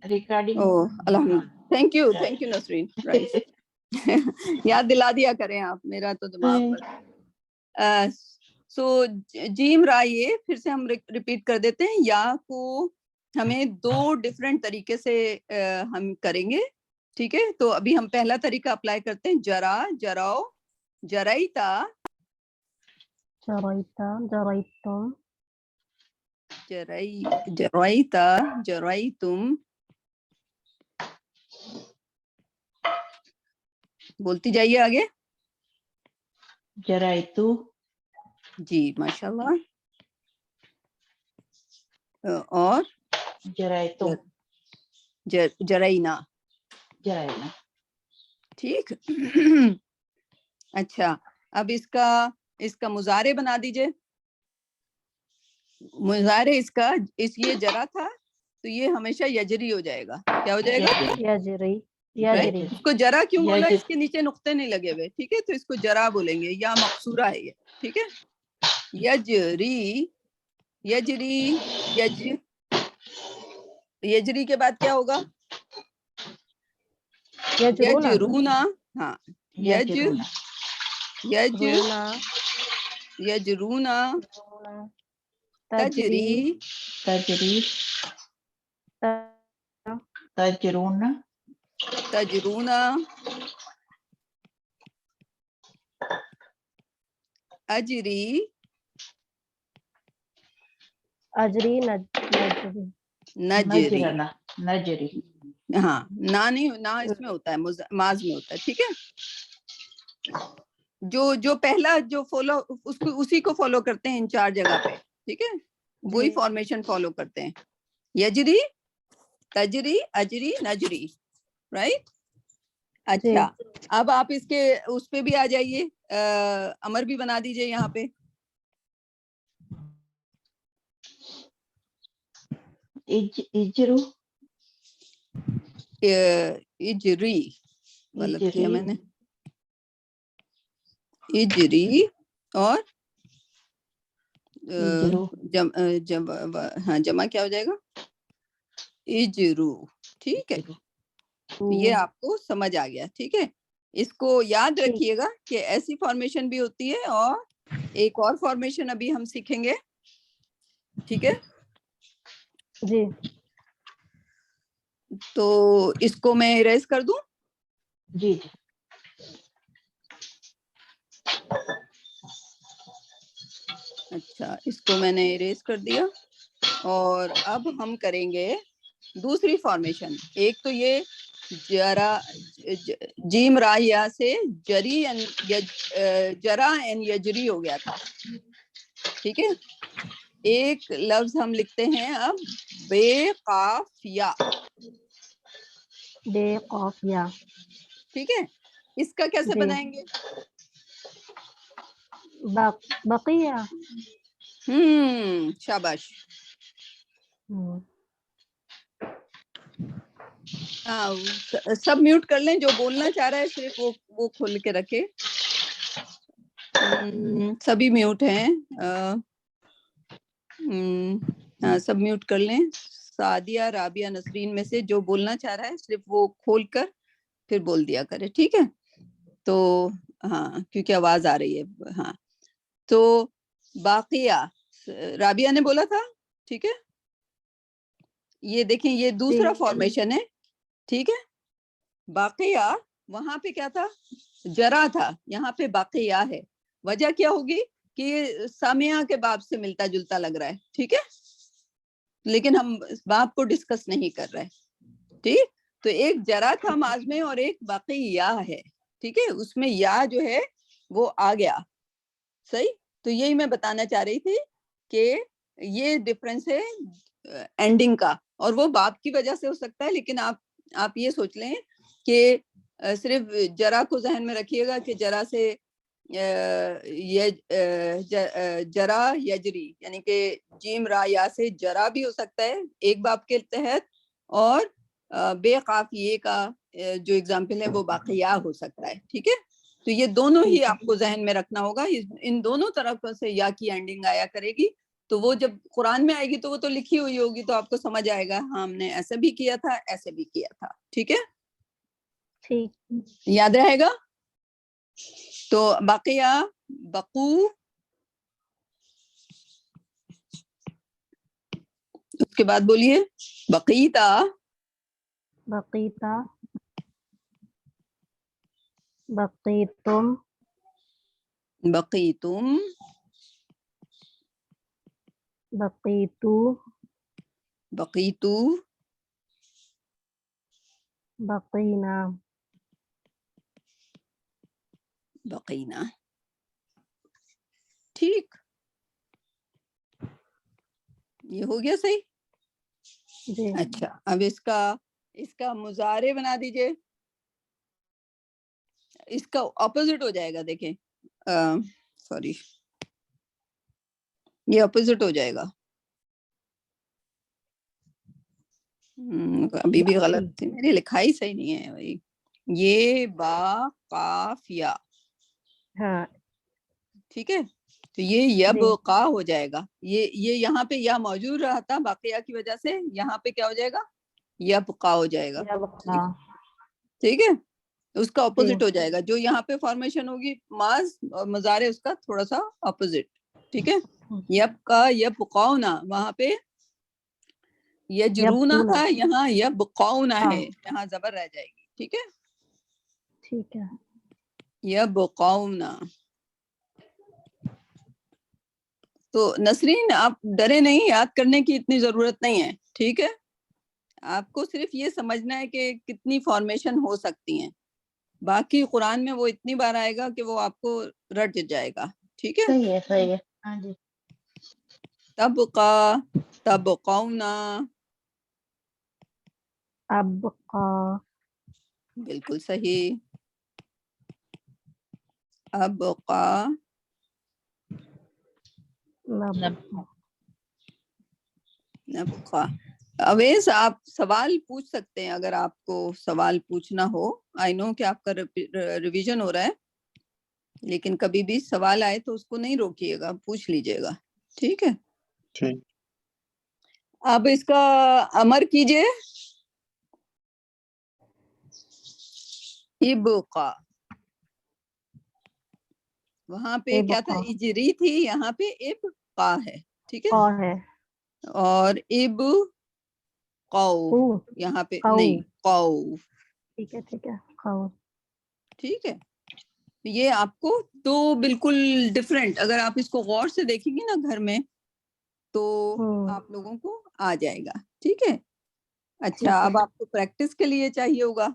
Recording. الحمد thank you Nasreen. Right یاد دلا دیا کریں آپ, میرا تو دماغ پر. سو جیم را یہ پھر سے ہم ریپیٹ کر دیتے ہیں. یا کو ہمیں دو ڈفرینٹ طریقے سے ہم کریں گے, ٹھیک ہے. تو ابھی ہم پہلا طریقہ اپلائی کرتے ہیں, جرا, جراؤ, جرائیتا, جرائیتا, جرائیتم, جرائیتا, جرائیتم. بولتی جائیے آگے. جرائتو. جی ماشاء اللہ. اور جرائتو. جرائنا. جرائنا. ٹھیک. اچھا, اب اس کا مضارع بنا دیجئے. مضارع اس کا یہ جرا تھا تو یہ ہمیشہ یجری ہو جائے گا. کیا ہو جائے گا؟ یجری. اس کو جرا کیوں بولا؟ اس کے نیچے نقطے نہیں لگے ہوئے, ٹھیک ہے. تو اس کو جرا بولیں گے, یا مقصورہ ہے یہ, ٹھیک ہے. یجری, یجری, یجری کے بعد کیا ہوگا؟ یجرونا. ہاں, یجرونا, تجری, تجری, تجرون, تجرونا, اجری, اجری, نجری, نجری. نجری. ہاں, نہ اس میں ہوتا ہے, ماض میں ہوتا ہے, ٹھیک ہے. جو پہلا جو فالو اسی کو فالو کرتے ہیں ان چار جگہ پہ, ٹھیک ہے. وہی فارمیشن فالو کرتے ہیں. یجری, تجری, اجری, نجری, رائٹ. اچھا, اب آپ اس کے اس پہ بھی آ جائیے, امر بھی بنا دیجئے یہاں پہ. اجرو, اجری غلط کیا میں نے. اجری اور ہاں جمع کیا ہو جائے گا؟ اجرو, ٹھیک ہے. یہ آپ کو سمجھ آ گیا, ٹھیک ہے. اس کو یاد رکھیے گا کہ ایسی فارمیشن بھی ہوتی ہے, اور ایک اور فارمیشن ابھی ہم سیکھیں گے, ٹھیک ہے. جی. تو اس کو میں اریز کر دوں. جی جی. اچھا, اس کو میں نے اریز کر دیا. اور اب ہم کریں گے دوسری فارمیشن. ایک تو یہ جرا, جیم را یا سے جری جرا این یجری ہو گیا تھا, ٹھیک ہے. ایک لفظ ہم لکھتے ہیں اب, بے قاف یا. بے قاف یا, ٹھیک ہے. اس کا کیسے بنائیں گے؟ بقیہ. شاباش. سب میوٹ کر لیں, جو بولنا چاہ رہا ہے صرف وہ کھول کے رکھے. سبھی میوٹ ہیں, سب میوٹ کر لیں. سعدیہ, رابعہ, نسرین میں سے جو بولنا چاہ رہا ہے صرف وہ کھول کر پھر بول دیا کرے, ٹھیک ہے. تو ہاں, کیونکہ آواز آ رہی ہے. ہاں, تو باقیہ رابعہ نے بولا تھا, ٹھیک ہے. یہ دیکھیں, یہ دوسرا فارمیشن ہے, ٹھیک ہے. باقیہ وہاں پہ کیا تھا؟ جرا تھا, یہاں پہ باقیہ ہے. وجہ کیا ہوگی کہ یہ سامعہ کے باب سے ملتا جلتا لگ رہا ہے, ٹھیک ہے. لیکن ہم اس باب کو ڈسکس نہیں کر رہے, ٹھیک. تو ایک جرا تھا ماض میں اور ایک باقیہ ہے, ٹھیک ہے. اس میں یا جو ہے وہ آ گیا, صحیح. تو یہی میں بتانا چاہ رہی تھی کہ یہ ڈفرینس ہے اینڈنگ کا, اور وہ باب کی وجہ سے ہو سکتا ہے. لیکن آپ یہ سوچ لیں کہ صرف جرا کو ذہن میں رکھیے گا کہ جرا سے جرا یجری, یعنی کہ جیم را یا سے جرا بھی ہو سکتا ہے ایک باب کے تحت, اور بے قافیے کا جو اگزامپل ہے وہ باقیہ ہو سکتا ہے, ٹھیک ہے. تو یہ دونوں ہی آپ کو ذہن میں رکھنا ہوگا. ان دونوں طرف سے یا کی اینڈنگ آیا کرے گی, تو وہ جب قرآن میں آئے گی تو وہ تو لکھی ہوئی ہوگی، تو آپ کو سمجھ آئے گا ہاں ہم نے ایسا بھی کیا تھا، ایسے بھی کیا تھا. ٹھیک ہے، ٹھیک. یاد رہے گا. تو بقیہ، بقو، اس کے بعد بولیے بقیتا، بقیتا، بقیتم، بقیتم، بقیتو، بقیتو، بقینا. بقینا. ٹھیک، یہ ہو گیا صحیح. جی. اچھا، اب اس کا مضارع بنا دیجئے. اس کا اپوزٹ ہو جائے گا، دیکھیں سوری، یہ اپوزٹ ہو جائے گا. ابھی بھی غلط تھی، میری لکھائی صحیح نہیں ہے بھائی. یہ با قاف یا، ہاں. ٹھیک ہے. تو یہ یب جی. قا ہو جائے گا. یہ یہاں پہ یا موجود رہا تھا باقیہ کی وجہ سے، یہاں پہ کیا ہو جائے گا، یب قا ہو جائے گا. یبقا. ٹھیک ہے، اس کا جی. اپوزٹ ہو جائے گا. جو یہاں پہ فارمیشن ہوگی ماض اور مضارع، اس کا تھوڑا سا اپوزٹ. ٹھیک ہے، یب کا یب قونا، وہاں پہ یجرونا یبقونا. تھا، یہاں یب قونا ہاں. ہے، یہاں زبر رہ جائے گی. ٹھیک ہے، ٹھیک ہے. یب قونا. تو نسرین آپ ڈرے نہیں، یاد کرنے کی اتنی ضرورت نہیں ہے. ٹھیک ہے، آپ کو صرف یہ سمجھنا ہے کہ کتنی فارمیشن ہو سکتی ہیں. باقی قرآن میں وہ اتنی بار آئے گا کہ وہ آپ کو رٹ جائے گا. ٹھیک ہے، صحیح ہے، صحیح ہے. ہاں جی. تبقا، تبقونا، ابقا. بالکل صحیح. ابقا، نبقا. نبقا. اویس آپ سوال پوچھ سکتے ہیں اگر آپ کو سوال پوچھنا ہو. آئی نو کہ آپ کا ریویژن ہو رہا ہے، لیکن کبھی بھی سوال آئے تو اس کو نہیں روکیے گا، پوچھ لیجئے گا. ٹھیک ہے، ٹھیک. اب اس کا امر کیجئے. ابقا، وہاں پہ کیا تھا، ابقا. اجری تھی، یہاں پہ ابقا ہے. ٹھیک ہے، قا ہے. اور اب قو، قو. یہاں پہ قو. نہیں، قو. ٹھیک ہے. ٹھیک ہے. قو. ٹھیک ہے، یہ آپ کو تو بالکل ڈفرینٹ، اگر آپ اس کو غور سے دیکھیں گے نا گھر میں تو آپ لوگوں کو آ جائے گا. ٹھیک ہے. اچھا، ٹھیک ہے. اب آپ کو پریکٹس کے لیے چاہیے ہوگا.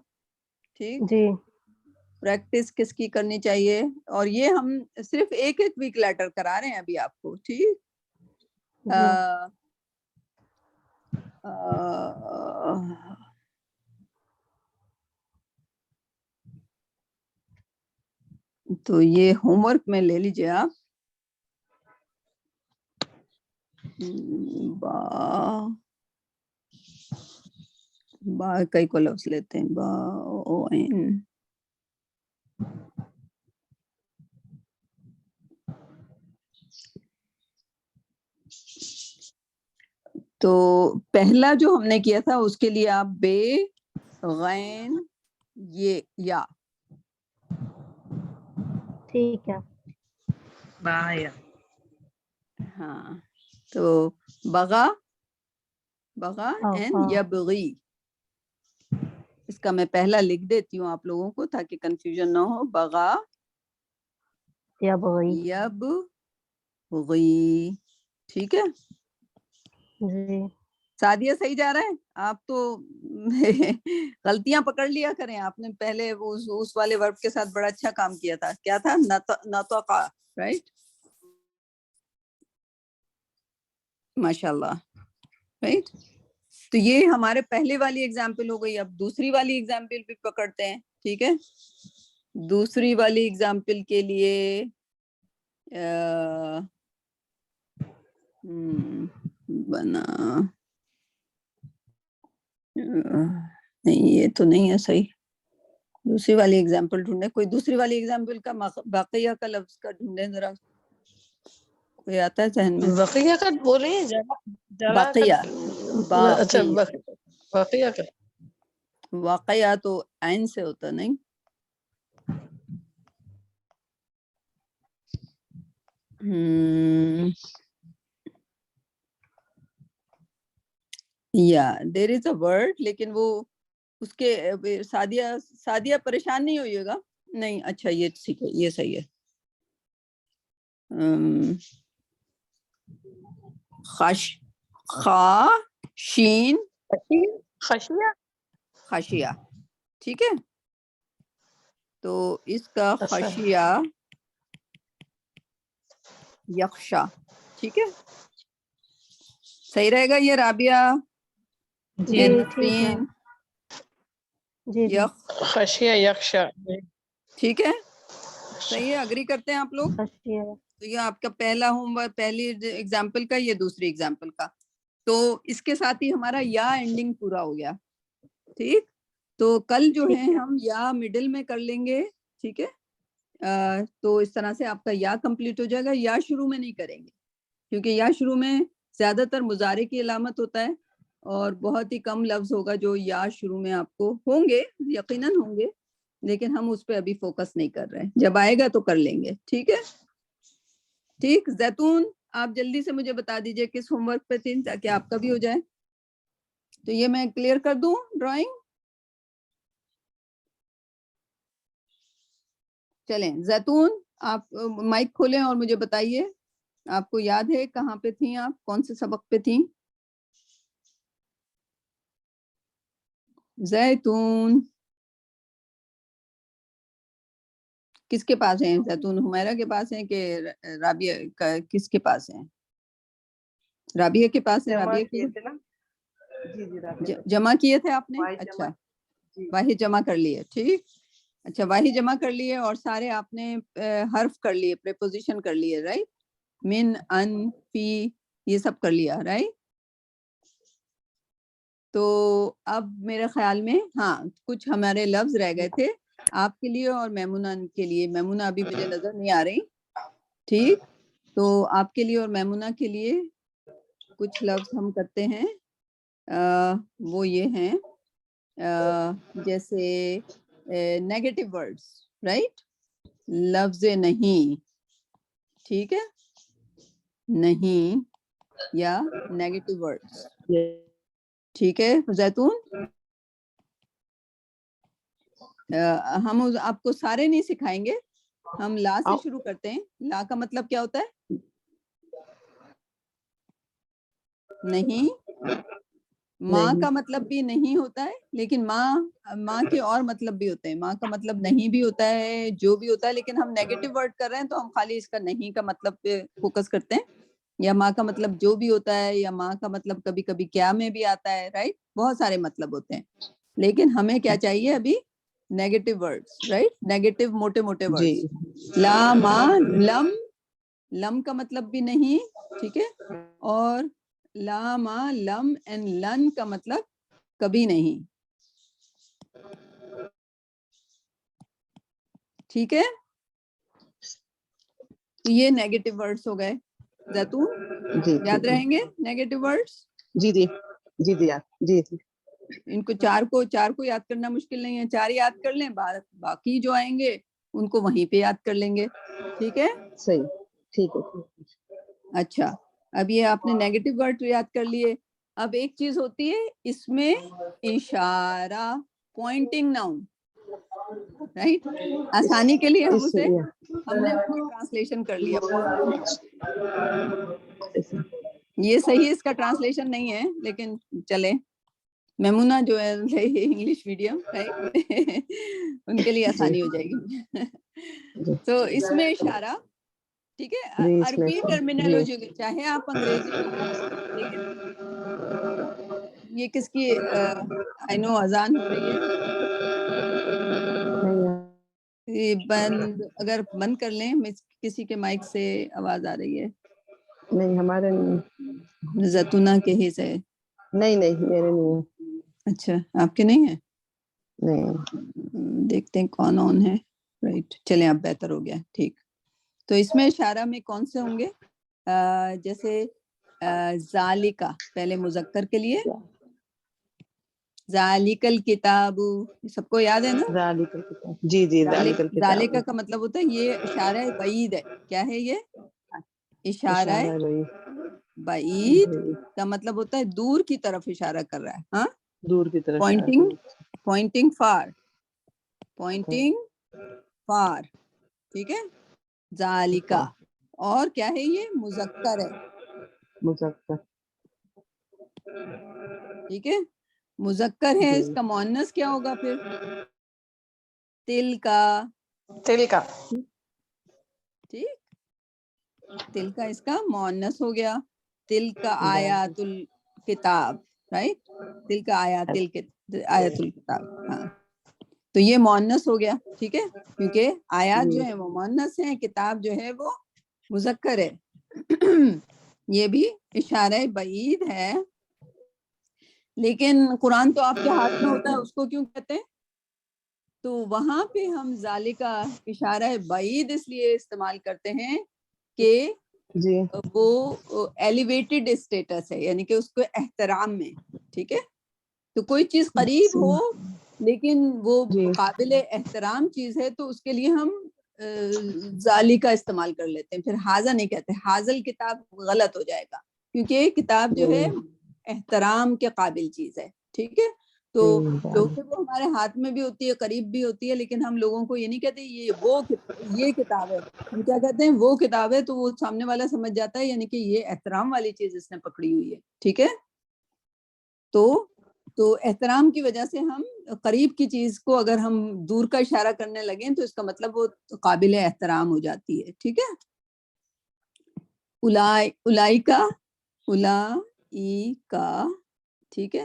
ٹھیک، جی. پریکٹس کس کی کرنی چاہیے، اور یہ ہم صرف ایک ویک لیٹر کرا رہے ہیں ابھی آپ کو. ٹھیک، جی. تو یہ ہوم ورک میں لے لیجئے آپ. با کئی کو لفظ لیتے ہیں، با او این. تو پہلا جو ہم نے کیا تھا اس کے لیے آپ بے، غین، یہ یا. ٹھیک ہے. بایا. ہاں، تو بغا، بغا اینڈ اوقا. یبغی. اس کا میں پہلا لکھ دیتی ہوں آپ لوگوں کو تاکہ کنفیوژن نہ ہو. بغا، یبغی. یبغی. ٹھیک ہے، جی. سعدیہ صحیح جا رہا ہے. آپ تو غلطیاں پکڑ لیا کریں، آپ نے پہلے اس والے ورب کے ساتھ بڑا اچھا کام کیا تھا. کیا تھا، نطقا، رائٹ. ماشاء اللہ، رائٹ. تو یہ ہمارے پہلے والی ایگزامپل ہو گئی. اب دوسری والی ایگزامپل بھی پکڑتے ہیں. ٹھیک ہے، دوسری والی ایگزامپل کے لیے بنا نہیں، یہ تو نہیں ہے صحیح. دوسری والی ایگزامپل ڈھونڈیں، کوئی دوسری والی ایگزامپل کا باقیہ کا لفظ کا ڈھونڈیں ذرا. کوئی آتا ہے ذہن میں؟ بقیہ کا بول رہی ہے جلا باقیہ، اچھا باقی، بقیہ کا واقعہ تو عین سے ہوتا نہیں. دیر از اے ورڈ، لیکن وہ اس کے سعدیہ پریشان نہیں ہوئیے گا. نہیں اچھا یہ ٹھیک ہے، یہ صحیح ہے. خاشین خشیہ خشیہ، ٹھیک ہے. تو اس کا خشیہ یخشا، ٹھیک ہے. صحیح رہے گا یہ رابعہ جی یا ٹھیک ہے. نسرین؟ جی جی خشیہ یخشا، ٹھیک ہے، صحیح ہے. اگری کرتے ہیں آپ لوگ؟ خشیہ. تو یہ آپ کا پہلا ہوم ورک، پہلی ایگزامپل کا، یہ دوسری ایگزامپل کا. تو اس کے ساتھ ہی ہمارا یا اینڈنگ پورا ہو گیا. ٹھیک، تو کل جو ہے ہم یا مڈل میں کر لیں گے. ٹھیک ہے، تو اس طرح سے آپ کا یا کمپلیٹ ہو جائے گا. یا شروع میں نہیں کریں گے، کیونکہ یا شروع میں زیادہ تر مضارع کی علامت ہوتا ہے، اور بہت ہی کم لفظ ہوگا جو یا شروع میں آپ کو ہوں گے، یقیناً ہوں گے، لیکن ہم اس پہ ابھی فوکس نہیں کر رہے. جب آئے گا تو کر لیں گے. ٹھیک ہے، ٹھیک. زیتون آپ جلدی سے مجھے بتا دیجئے کس ہوم ورک پہ تھی، تاکہ آپ کا بھی ہو جائے. تو یہ میں کلیئر کر دوں ڈرائنگ. چلیں زیتون آپ مائک کھولیں اور مجھے بتائیے، آپ کو یاد ہے کہاں پہ تھیں آپ، کون سے سبق پہ تھیں؟ زیتون کس کے پاس ہیں؟ زیتون حمیرہ کے پاس ہیں کہ رابعہ کس کے پاس ہیں؟ رابعہ کے پاس ہے. رابعہ کی جمع کیے تھے آپ نے؟ اچھا واحد جمع کر لیے. ٹھیک، اچھا واحد جمع کر لیے، اور سارے آپ نے حرف کر لیے، پریپوزیشن کر لیے، رائٹ. من، ان، فی، یہ سب کر لیا، رائٹ. تو اب میرے خیال میں ہاں کچھ ہمارے لفظ رہ گئے تھے آپ کے لیے اور میمونہ کے لیے. میمونہ ابھی مجھے نظر نہیں آ رہی. ٹھیک، تو آپ کے لیے اور میمونہ کے لیے کچھ لفظ ہم کرتے ہیں. وہ یہ ہیں جیسے نیگیٹو ورڈز، رائٹ. لفظ نہیں، ٹھیک ہے، نہیں یا نیگیٹو ورڈز. ٹھیک ہے زیتون، ہم آپ کو سارے نہیں سکھائیں گے، ہم لا سے شروع کرتے ہیں. لا کا مطلب کیا ہوتا ہے؟ نہیں. ماں کا مطلب بھی نہیں ہوتا ہے، لیکن ماں کے اور مطلب بھی ہوتے ہیں. ماں کا مطلب نہیں بھی ہوتا ہے، جو بھی ہوتا ہے، لیکن ہم نیگیٹو ورڈ کر رہے ہیں تو ہم خالی اس کا نہیں کا مطلب پہ فوکس کرتے ہیں. یا ماں کا مطلب جو بھی ہوتا ہے، یا ماں کا مطلب کبھی کبھی کیا میں بھی آتا ہے، رائٹ. بہت سارے مطلب ہوتے ہیں، لیکن ہمیں کیا چاہیے ابھی؟ Negative words, right. نیگیٹو موٹے موٹے ورڈز. لا، ماں، لم. لم کا مطلب بھی نہیں، ٹھیک ہے. اور لا، ماں، لم اینڈ لن کا مطلب کبھی نہیں. ٹھیک ہے، تو یہ نیگیٹو ورڈز ہو گئے. زیتون یاد رہیں گے نیگیٹو ورڈز؟ جی جی جی جی جی جی. ان کو چار کو یاد کرنا مشکل نہیں ہے، 4 یاد کر لیں، باقی جو آئیں گے ان کو وہیں پہ یاد کر لیں گے. ٹھیک ہے، صحیح، ٹھیک ہے. اچھا اب یہ آپ نے نیگیٹو ورڈ یاد کر لیے. اب ایک چیز ہوتی ہے اس میں اشارہ، پوائنٹنگ ناؤن، رائٹ. آسانی کے لیے ہم نے اس میں ٹرانسلیشن کر لیا. یہ صحیح اس کا ٹرانسلیشن نہیں ہے، لیکن چلے. میمونہ جو ہے انگلش میڈیم، ان کے لیے آسانی ہو جائے گی. تو اس میں اشارہ، ٹھیک ہے. عربی ٹرمینالوجی، چاہے آپ انگریزی پڑھیں، لیکن یہ کس کی آئی نو اذان ہو رہی ہے، یہ بند، اگر بند کر لیں. کسی کے مائک سے آواز آ رہی ہے. نہیں ہمارے نہیں. زیتونہ کے ہی سے. نہیں میرے نہیں. اچھا آپ کے نہیں ہیں؟ نہیں. دیکھتے ہیں کون آن ہے. رائٹ، چلیں اب بہتر ہو گیا. ٹھیک، تو اس میں اشارہ میں کون سے ہوں گے؟ جیسے ذالکا پہلے مذکر کے لیے، ذالک الکتاب، سب کو یاد ہے نا؟ ذالک الکتاب، جی جی ذالک الکتاب، ذالکا کا مطلب ہوتا ہے یہ اشارہ بعید ہے. کیا ہے یہ؟ اشارہ بعید کا مطلب ہوتا ہے دور کی طرف اشارہ کر رہا ہے. ہاں، دور کی طرف پوائنٹنگ فار، ٹھیک ہے. ذالکا، اور کیا ہے یہ؟ مذکر ہے. مذکر، ٹھیک ہے، مذکر ہے. جی. اس کا مؤنث کیا ہوگا پھر؟ تل کا. ٹھیک، تل کا اس کا مؤنث ہو گیا. تل کا آیات الکتاب، رائٹ، تل کا آیات الکتاب. ہاں، تو یہ مؤنث ہو گیا. ٹھیک ہے، کیونکہ آیات جو ہے وہ مؤنث ہیں، کتاب جو ہے وہ مذکر ہے. یہ بھی اشارہ بعید ہے. لیکن قرآن تو آپ کے ہاتھ میں ہوتا ہے، اس کو کیوں کہتے ہیں؟ تو وہاں پہ ہم ذالکا اشارہ بعید اس لیے استعمال کرتے ہیں کہ جی وہ ایلیویٹڈ اسٹیٹس ہے، یعنی کہ اس کو احترام میں. ٹھیک ہے، تو کوئی چیز قریب ہو لیکن وہ جی قابل احترام چیز ہے تو اس کے لیے ہم ذالکا استعمال کر لیتے ہیں. پھر حاذا نہیں کہتے. حاذل کتاب غلط ہو جائے گا، کیونکہ کتاب جو ہے احترام کے قابل چیز ہے. ٹھیک ہے، تو جو کہ وہ ہمارے ہاتھ میں بھی ہوتی ہے، قریب بھی ہوتی ہے، لیکن ہم لوگوں کو یہ نہیں کہتے یہ کتاب ہے. ہم کیا کہتے ہیں؟ وہ کتاب ہے. تو وہ سامنے والا سمجھ جاتا ہے یعنی کہ یہ احترام والی چیز اس نے پکڑی ہوئی ہے. ٹھیک ہے، تو احترام کی وجہ سے ہم قریب کی چیز کو اگر ہم دور کا اشارہ کرنے لگیں تو اس کا مطلب وہ قابل احترام ہو جاتی ہے. ٹھیک ہے، اولائکا، ٹھیک ہے،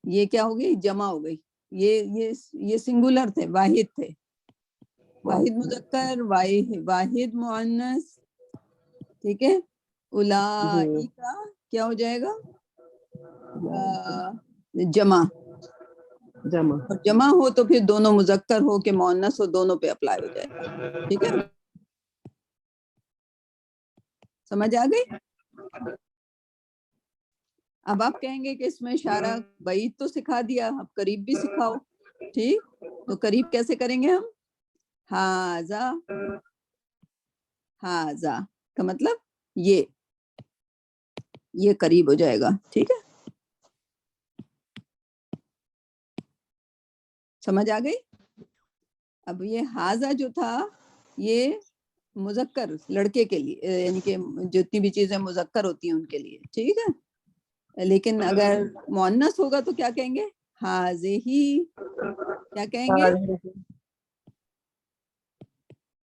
یہ کیا ہو گئی؟ جمع ہو گئی. یہ سنگولر تھے، واحد تھے. واحد مذکر، واحد مؤنث. ٹھیک ہے، اولائکا کیا ہو جائے گا؟ جمع. اور جمع ہو تو پھر دونوں مذکر ہو کہ مؤنث ہو، دونوں پہ اپلائی ہو جائے گا. ٹھیک ہے، سمجھ آ گئی؟ اب آپ کہیں گے کہ اس میں اشارہ بعید تو سکھا دیا، اب قریب بھی سکھاؤ. ٹھیک، تو قریب کیسے کریں گے ہم؟ ہاذا کا مطلب یہ قریب ہو جائے گا. ٹھیک ہے، سمجھ آ گئی؟ اب یہ ہاذا جو تھا یہ مذکر لڑکے کے لیے، یعنی کہ جتنی بھی چیزیں مذکر ہوتی ہیں ان کے لیے. ٹھیک ہے، لیکن اگر مؤنث ہوگا تو کیا کہیں گے؟ ہاذہی. کیا کہیں گے؟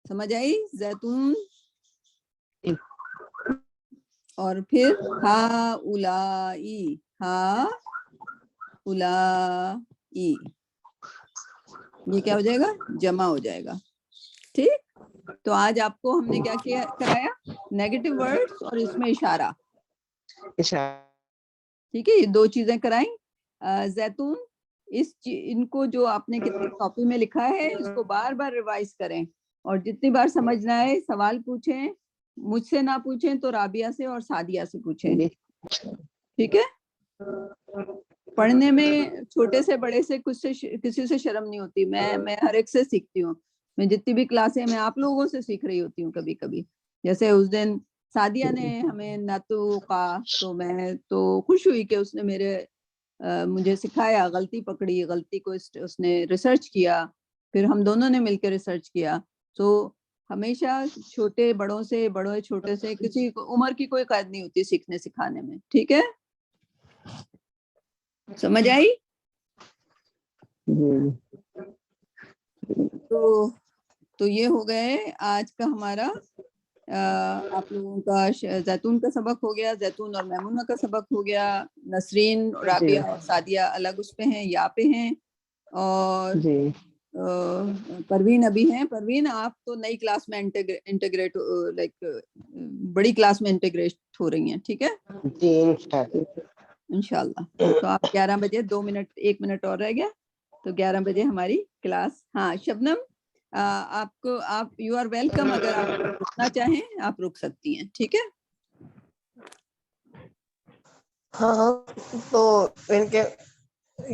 سمجھ آئی؟ زیتون. اور پھر ہاؤلائی، یہ کیا ہو جائے گا؟ جمع ہو جائے گا. ٹھیک، تو آج آپ کو ہم نے کیا کرایا؟ نیگیٹو ورڈز اور اس میں اشارہ. ٹھیک ہے، یہ دو چیزیں کرائیں. زیتون، ان کو جو آپ نے کاپی میں لکھا ہے اس کو بار بار ریوائز کریں، اور جتنی بار سمجھنا ہے سوال پوچھیں. مجھ سے نہ پوچھیں تو رابعہ سے اور سعدیہ سے پوچھیں. ٹھیک ہے، پڑھنے میں چھوٹے سے بڑے سے کسی سے شرم نہیں ہوتی. میں ہر ایک سے سیکھتی ہوں. میں جتنی بھی کلاسیں میں آپ لوگوں سے سیکھ رہی ہوتی ہوں. کبھی کبھی جیسے اس دن سعدیہ نے ہمیں نطقا، تو میں تو خوش ہوئی کہ اس نے مجھے سکھایا. غلطی پکڑی، غلطی کو اس نے ریسرچ کیا، پھر ہم دونوں نے مل کے ریسرچ کیا. تو ہمیشہ چھوٹے بڑوں سے، بڑوں چھوٹے سے، کسی عمر کی کوئی قید نہیں ہوتی سیکھنے سکھانے میں. ٹھیک ہے، سمجھ آئی؟ تو یہ ہو گئے آج کا ہمارا آپ لوگوں کا زیتون کا سبق ہو گیا، زیتون اور میمونہ کا سبق ہو گیا. نسرین، رابعہ اور سعدیہ الگ اس پہ ہیں، یا پہ ہیں. اور پروین ابھی ہیں. پروین، آپ تو نئی کلاس میں انٹیگریٹ، لائک بڑی کلاس میں انٹیگریٹ ہو رہی ہیں. ٹھیک ہے، انشاءاللہ. تو آپ 11 بجے 1 منٹ اور رہ گیا، تو 11 بجے ہماری کلاس. ہاں شبنم، آپ یو آر ویلکم. اگر آپ رکنا چاہیں آپ رک سکتی ہیں. ٹھیک ہے، ہاں تو ان کے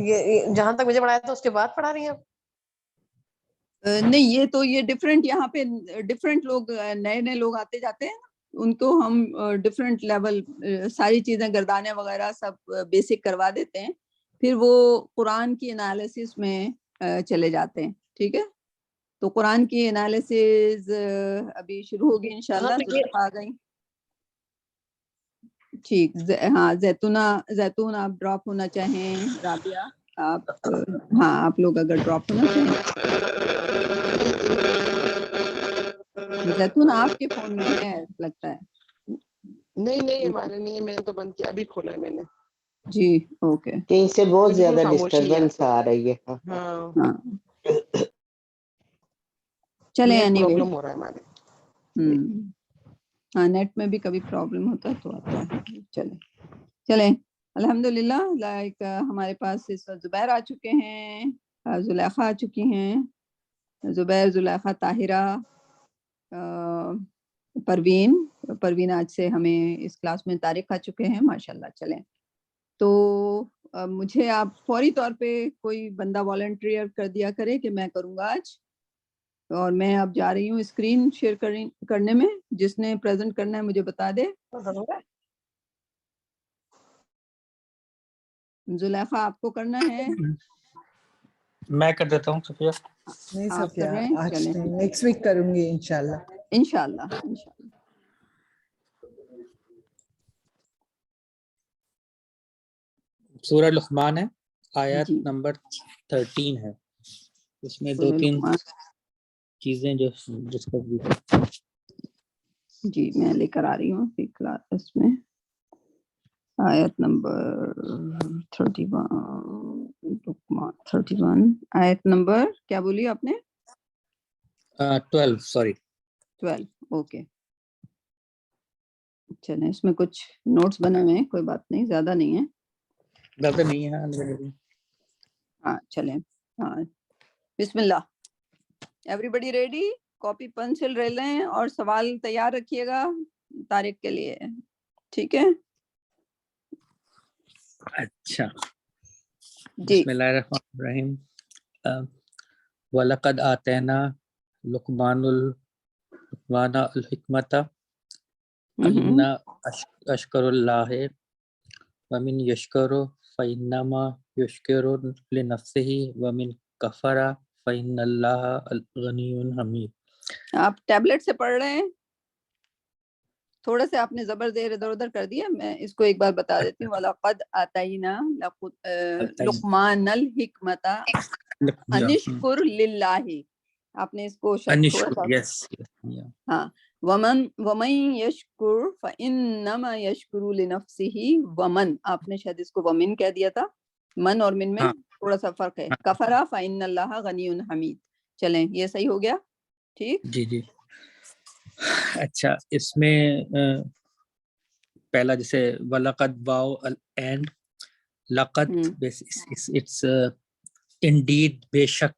یہ جہاں تک مجھے پڑھایا تھا اس کے بعد پڑھا رہی ہیں آپ؟ نہیں، یہ تو یہ ڈفرینٹ، یہاں پہ ڈفرینٹ لوگ، نئے نئے لوگ آتے جاتے ہیں، ان کو ہم ڈفرینٹ لیول ساری چیزیں گردانے وغیرہ سب بیسک کروا دیتے ہیں، پھر وہ قرآن کی انالیسس میں چلے جاتے ہیں. ٹھیک ہے، تو قرآن کی انالیسز ابھی شروع ہوگی انشاءاللہ. ہاں تو یہ زلیخا آ گئی. ٹھیک، ہاں زیتون آپ ڈراپ ہونا چاہیں، رابعہ آپ، ہاں آپ لوگ اگر ڈراپ ہونا چاہیں. زیتون آپ کے فون میں ہے لگتا ہے. نہیں ہمارے نہیں، میں نے تو بند کیا، ابھی کھولا ہے میں نے. جی اوکے. کہیں سے بہت بالکل زیادہ خاموشی ہے. ڈسٹربنس آ رہی ہے. ہاں ہاں چلیں نیٹ اینی وے. پرابلم ہو رہا ہے ہمارے. ہاں نیٹ میں بھی کبھی پرابلم ہوتا ہے تو آتا ہے. چلیں الحمدللہ. لائک ہمارے پاس اس وقت زبیر آ چکے ہیں، زلیخا آ چکی ہیں، زبیر، زلیخا، طاہرہ، پروین آج سے ہمیں اس کلاس میں طارق آ چکے ہیں ماشاءاللہ. چلیں تو مجھے آپ فوری طور پہ کوئی بندہ والنٹیئر کر دیا کرے کہ میں کروں گا آج، اور میں اب جا رہی ہوں اسکرین شیئر کرنے میں. جس نے پریزنٹ کرنا ہے مجھے بتا دے. زلیخا آپ کو کرنا ہے؟ میں کر دیتا ہوں صفیہ. نہیں آپ کر صفیہ رہے ہیں؟ آج چلیں نہیں، نیکسٹ ویک کروں گی انشاءاللہ. انشاءاللہ. سورہ لقمان ہے، آیت جی نمبر 13 ہے. اس میں سورہ 2-3 لقمان. چیزیں جو ڈسکس بھی. جی میں لے کر آ رہی ہوں کلاس میں. آیت نمبر 31 آیت نمبر کیا بولی آپ نے؟ 12 سوری. 12 اوکے. چلیں اس میں کچھ نوٹس بنے ہوئے ہیں، کوئی بات نہیں، زیادہ نہیں ہے. زیادہ نہیں ہے. ہاں چلیں. ہاں بسم اللہ. ایوری بڈی ریڈی؟ کاپی پنسل لے لیں اور سوال تیار رکھیے گا طارق کے لیے. ٹھیک ہے اچھا جی. بسم اللہ الرحمن الرحیم. وَلَقَدْ آتَيْنَا لُقْمَانَ الْحِكْمَةَ أَنِ أَشْكُرَ اللَّهَ وَمَنْ يَشْكُرْ فَإِنَّمَا يَشْكُرُ لِنَفْسِهِ وَمَنْ كَفَرَ فَإِنَّ اللَّهَ غَنِيٌّ حَمِيدٌ. آپ ٹیبلٹ سے پڑھ رہے ہیں؟ تھوڑا سے آپ نے زبر زیر ادھر ادھر کر دیا. میں اس کو ایک بار بتا دیتی ہوں. وَلَقَدْ آتَيْنَا لُقْمَانَ الْحِكْمَةَ أَنِ اشْكُرْ لِلَّهِ. آپ نے اس کو تھوڑا سا، یس ہاں، وَمَن يَشْكُرْ فَإِنَّمَا يَشْكُرُ لِنَفْسِهِ. وَمَن، آپ نے شاید اس کو ومن کہہ دیا تھا. من اور من میں تھوڑا سا فرق ہے. کفرا فإن اللہ غنی حمید. چلیں یہ صحیح ہو گیا. ٹھیک جی. اچھا اس میں پہلا جیسے وَلَقَدْ واو اینڈ لقد اٹس انڈیڈ، بے شک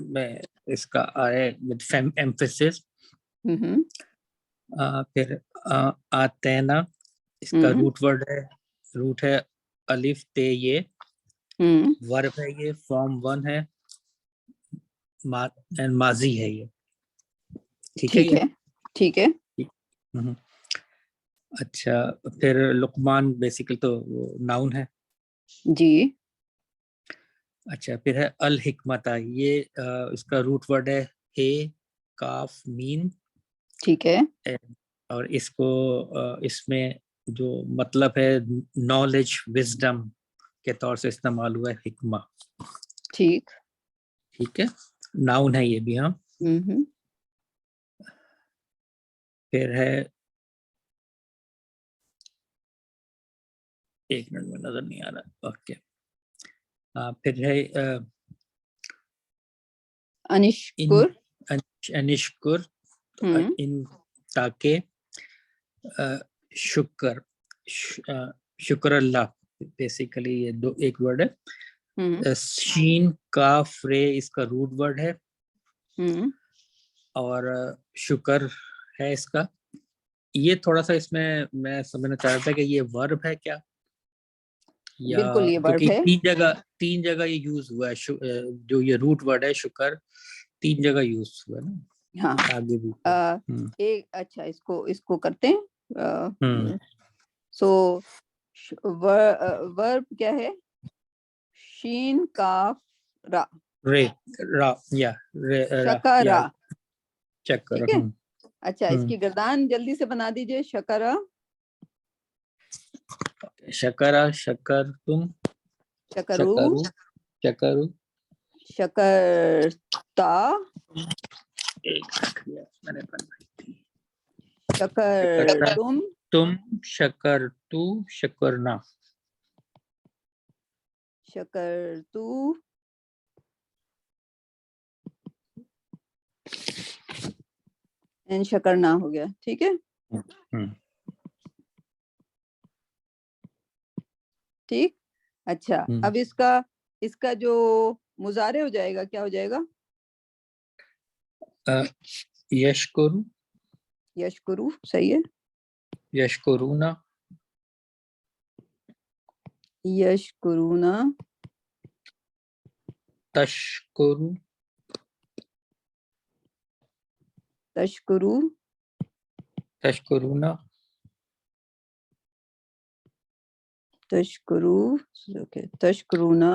میں اس کا آئے with emphasis. پھر آتینا اس کا روٹ ورڈ ہے، روٹ ہے الف تے یہ، ورب ہے یہ، فارم 1 ہے، ماضی ہے یہ. ٹھیک ہے یہ ٹھیک ہے. اچھا پھر لقمان بیسیکلی تو ناؤن ہے. جی. اچھا پھر ہے الحکمت، یہ اس کا روٹ ورڈ ہے ہے کاف مین. ٹھیک ہے. اور اس کو اس میں جو مطلب ہے نالج، وزڈم کے طور سے استعمال ہوا ہے حکمہ. ٹھیک ہے، ناؤن ہے یہ بھی. ہاں پھر ہے، ایک منٹ میں نظر نہیں آ رہا. اوکے پھر ہے انشکر، ان تاکہ شکر اللہ، بیسیکلی یہ ایک ورڈ ہے. شین کاف رے اس کا روٹ ورڈ ہے، اور شکر ہے اس کا. یہ تھوڑا سا اس میں سمجھنا چاہ رہا تھا کہ یہ ورب ہے کیا یا بالکل یہ ورب ہے. تین جگہ یہ یوز ہوا ہے جو یہ روٹ ورڈ ہے شکر 3 جگہ یوز ہوا ہے نا. ہاں آگے بھی ایک اچھا اس کو کرتے ہیں. سو ورب کیا ہے؟ شین کاف را شکرا. ٹھیک ہے. اچھا اس کی گردان جلدی سے بنا دیجئے. شکرا شکرا شکر تم شکرو شکرو شکرتا شکر تم شکر تو شکرنا شکر تو شکرنا ہو گیا. ٹھیک ہے ٹھیک. اچھا اب اس کا جو مضارع ہو جائے گا کیا ہو جائے گا؟ یشکرو یشکرو. صحیح ہے. یشکرونا یشکرونا تشکرو تشکرو تشکرونا تشکرو تشکرونا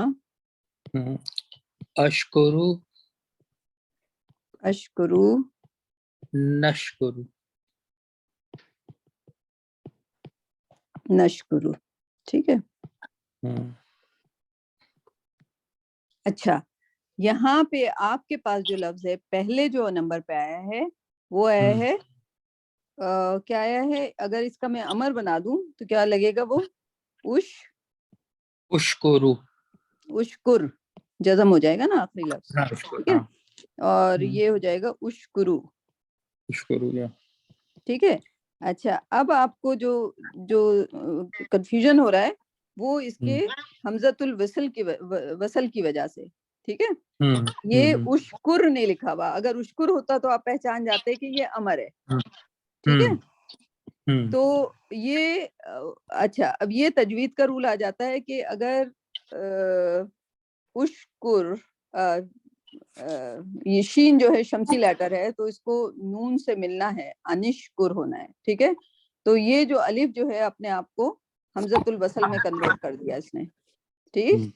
اشکرو اشکرو نشکرو نشکرو. ٹھیک ہے. اچھا یہاں پہ آپ کے پاس جو لفظ ہے پہلے جو نمبر پہ آیا ہے وہ آیا ہے کیا آیا ہے؟ اگر اس کا میں امر بنا دوں تو کیا لگے گا؟ وہ اشکرو اشکر جزم ہو جائے گا نا آخری لفظ. ٹھیک ہے. اور یہ ہو جائے گا اشکرو. ٹھیک ہے. اچھا اب آپ کو جو کنفیوژن ہو رہا ہے وہ اس کے حمزۃ الوصل کی وجہ سے. ٹھیک ہے. یہ اشکر نہیں لکھا ہوا. اگر اشکر ہوتا تو آپ پہچان جاتے کہ یہ امر ہے. ٹھیک ہے. تو یہ اچھا اب یہ تجوید کا رول آ جاتا ہے کہ اگر اشکر یہ شین جو ہے شمسی لیٹر ہے تو اس کو نون سے ملنا ہے انشکر ہونا ہے. ٹھیک ہے. تو یہ جو الف جو ہے اپنے آپ کو حمزۃ الوصل میں کنورٹ کر دیا اس نے. ٹھیک.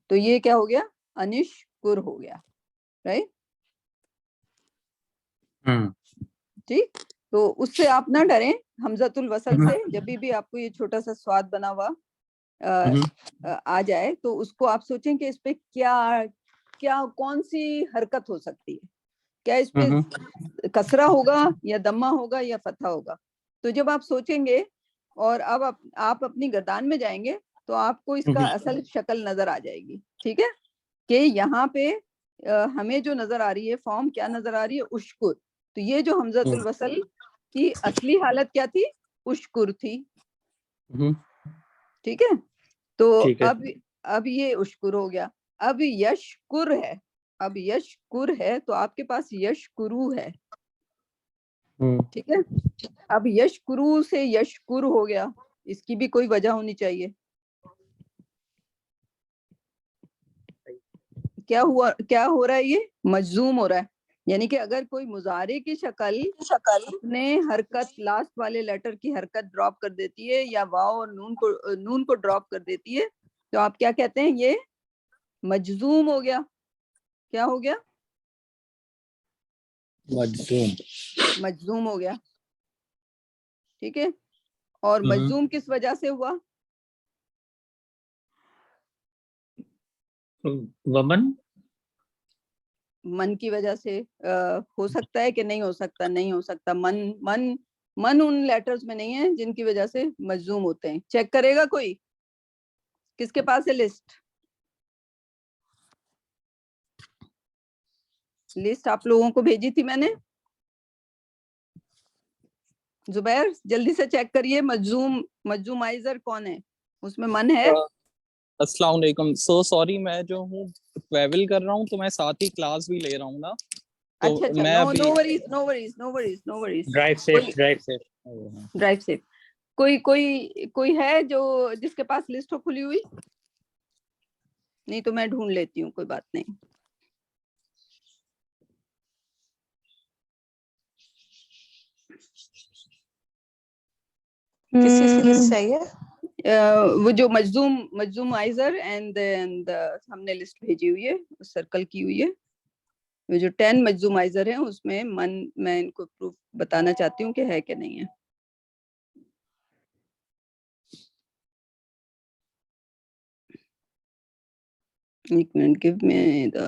تو یہ کیا ہو گیا؟ انشکر ہو گیا. رائٹ. ٹھیک. تو اس سے آپ نہ ڈریں حمزۃ الوصل سے. جب بھی آپ کو یہ چھوٹا سا سواد بنا ہوا آ جائے تو اس کو آپ سوچیں کہ اس پہ کیا کون سی حرکت ہو سکتی ہے. کیا اس پہ کسرہ ہوگا یا دمہ ہوگا یا فتحہ ہوگا. تو جب آپ سوچیں گے اور اب آپ اپنی گردان میں جائیں گے تو آپ کو اس کا اصل شکل نظر آ جائے گی. ٹھیک ہے. کہ یہاں پہ ہمیں جو نظر آ رہی ہے فارم کیا نظر آ رہی ہے؟ اشکر. تو یہ جو حمزۃ الوصل کی اصلی حالت کیا تھی؟ اشکر تھی. ٹھیک ہے. تو اب یہ اشکر ہو گیا. اب یشکر ہے. اب یشکر ہے تو آپ کے پاس یشکرو ہے. ٹھیک ہے. اب یشکرو سے یشکر ہو گیا. اس کی بھی کوئی وجہ ہونی چاہیے. کیا ہو رہا ہے؟ یہ مجزوم ہو رہا ہے. یعنی کہ اگر کوئی مضارع کی شکل اپنے حرکت لاسٹ والے لیٹر کی حرکت ڈراپ کر دیتی ہے یا واو اور نون کو ڈراپ کر دیتی ہے تو آپ کیا کہتے ہیں؟ یہ مجزوم ہو گیا. کیا ہو گیا؟ مجزوم ہو گیا. ٹھیک ہے. اور مجزوم کس وجہ سے ہوا؟ من کی وجہ سے. ہو سکتا ہے کہ نہیں ہو سکتا؟ نہیں ہو سکتا. من ان لیٹرز میں نہیں ہے جن کی وجہ سے مجزوم ہوتے ہیں. چیک کرے گا کوئی؟ کس کے پاس ہے لسٹ آپ لوگوں کو بھیجی تھی میں نے. زبیر جلدی سے چیک کریے مجزومائزر کون ہے. اس میں من ہے. السلام علیکم. سو سوری میں جو ہوں ٹریول کر رہا ہوں تو میں ساتھ ہی کلاس بھی لے رہا ہوں نا. اچھا نو وریز. Drive safe. کوئی ہے جو جس کے پاس لسٹ ہو کھلی ہوئی؟ نہیں تو میں ڈھونڈ لیتی ہوں، کوئی بات نہیں. کس چیز کی لسٹ چاہیے؟ وہ جو مجزوم آئزر اینڈ ہم نے لسٹ بھیجی ہوئی ہے، سرکل کی ہوئی ہے. وہ جو 10 مجزوم آئزر ہیں اس میں میں ان کو پروف بتانا چاہتی ہوں کہ ہے کہ نہیں ہے. ایک منٹ، گیو می دا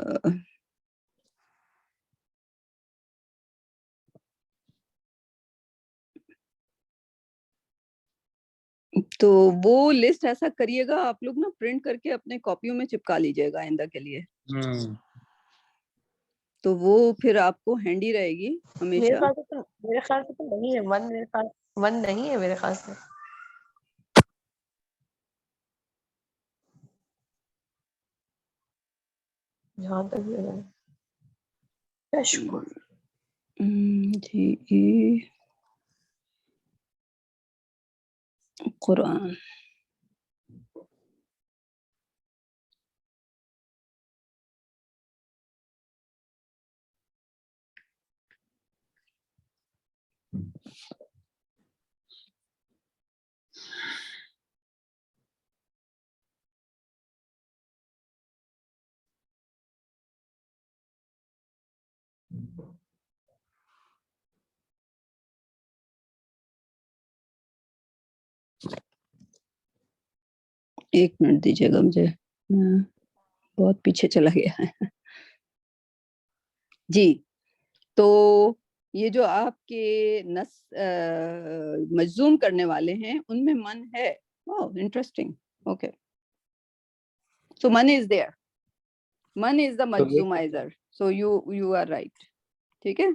تو وہ لسٹ ایسا کریے گا آپ لوگ نا، پرنٹ کر کے اپنے کاپیوں میں چپکا لیجیے گا آئندہ کے لیے. تو وہ پھر آپ کو ہینڈی رہے گی میرے ہمیشہ. خیال سے تو نہیں ہے ون نہیں ہے میرے خیال سے. جہاں تک جی قرآن ایک منٹ دیجیے گا مجھے، بہت پیچھے چلا گیا ہے. جی تو یہ جو آپ کے مجزوم کرنے والے ہیں ان میں من ہے. انٹرسٹنگ. اوکے، سو من is there. Man is the مجزومائزر. So you are right. ٹھیک ہے،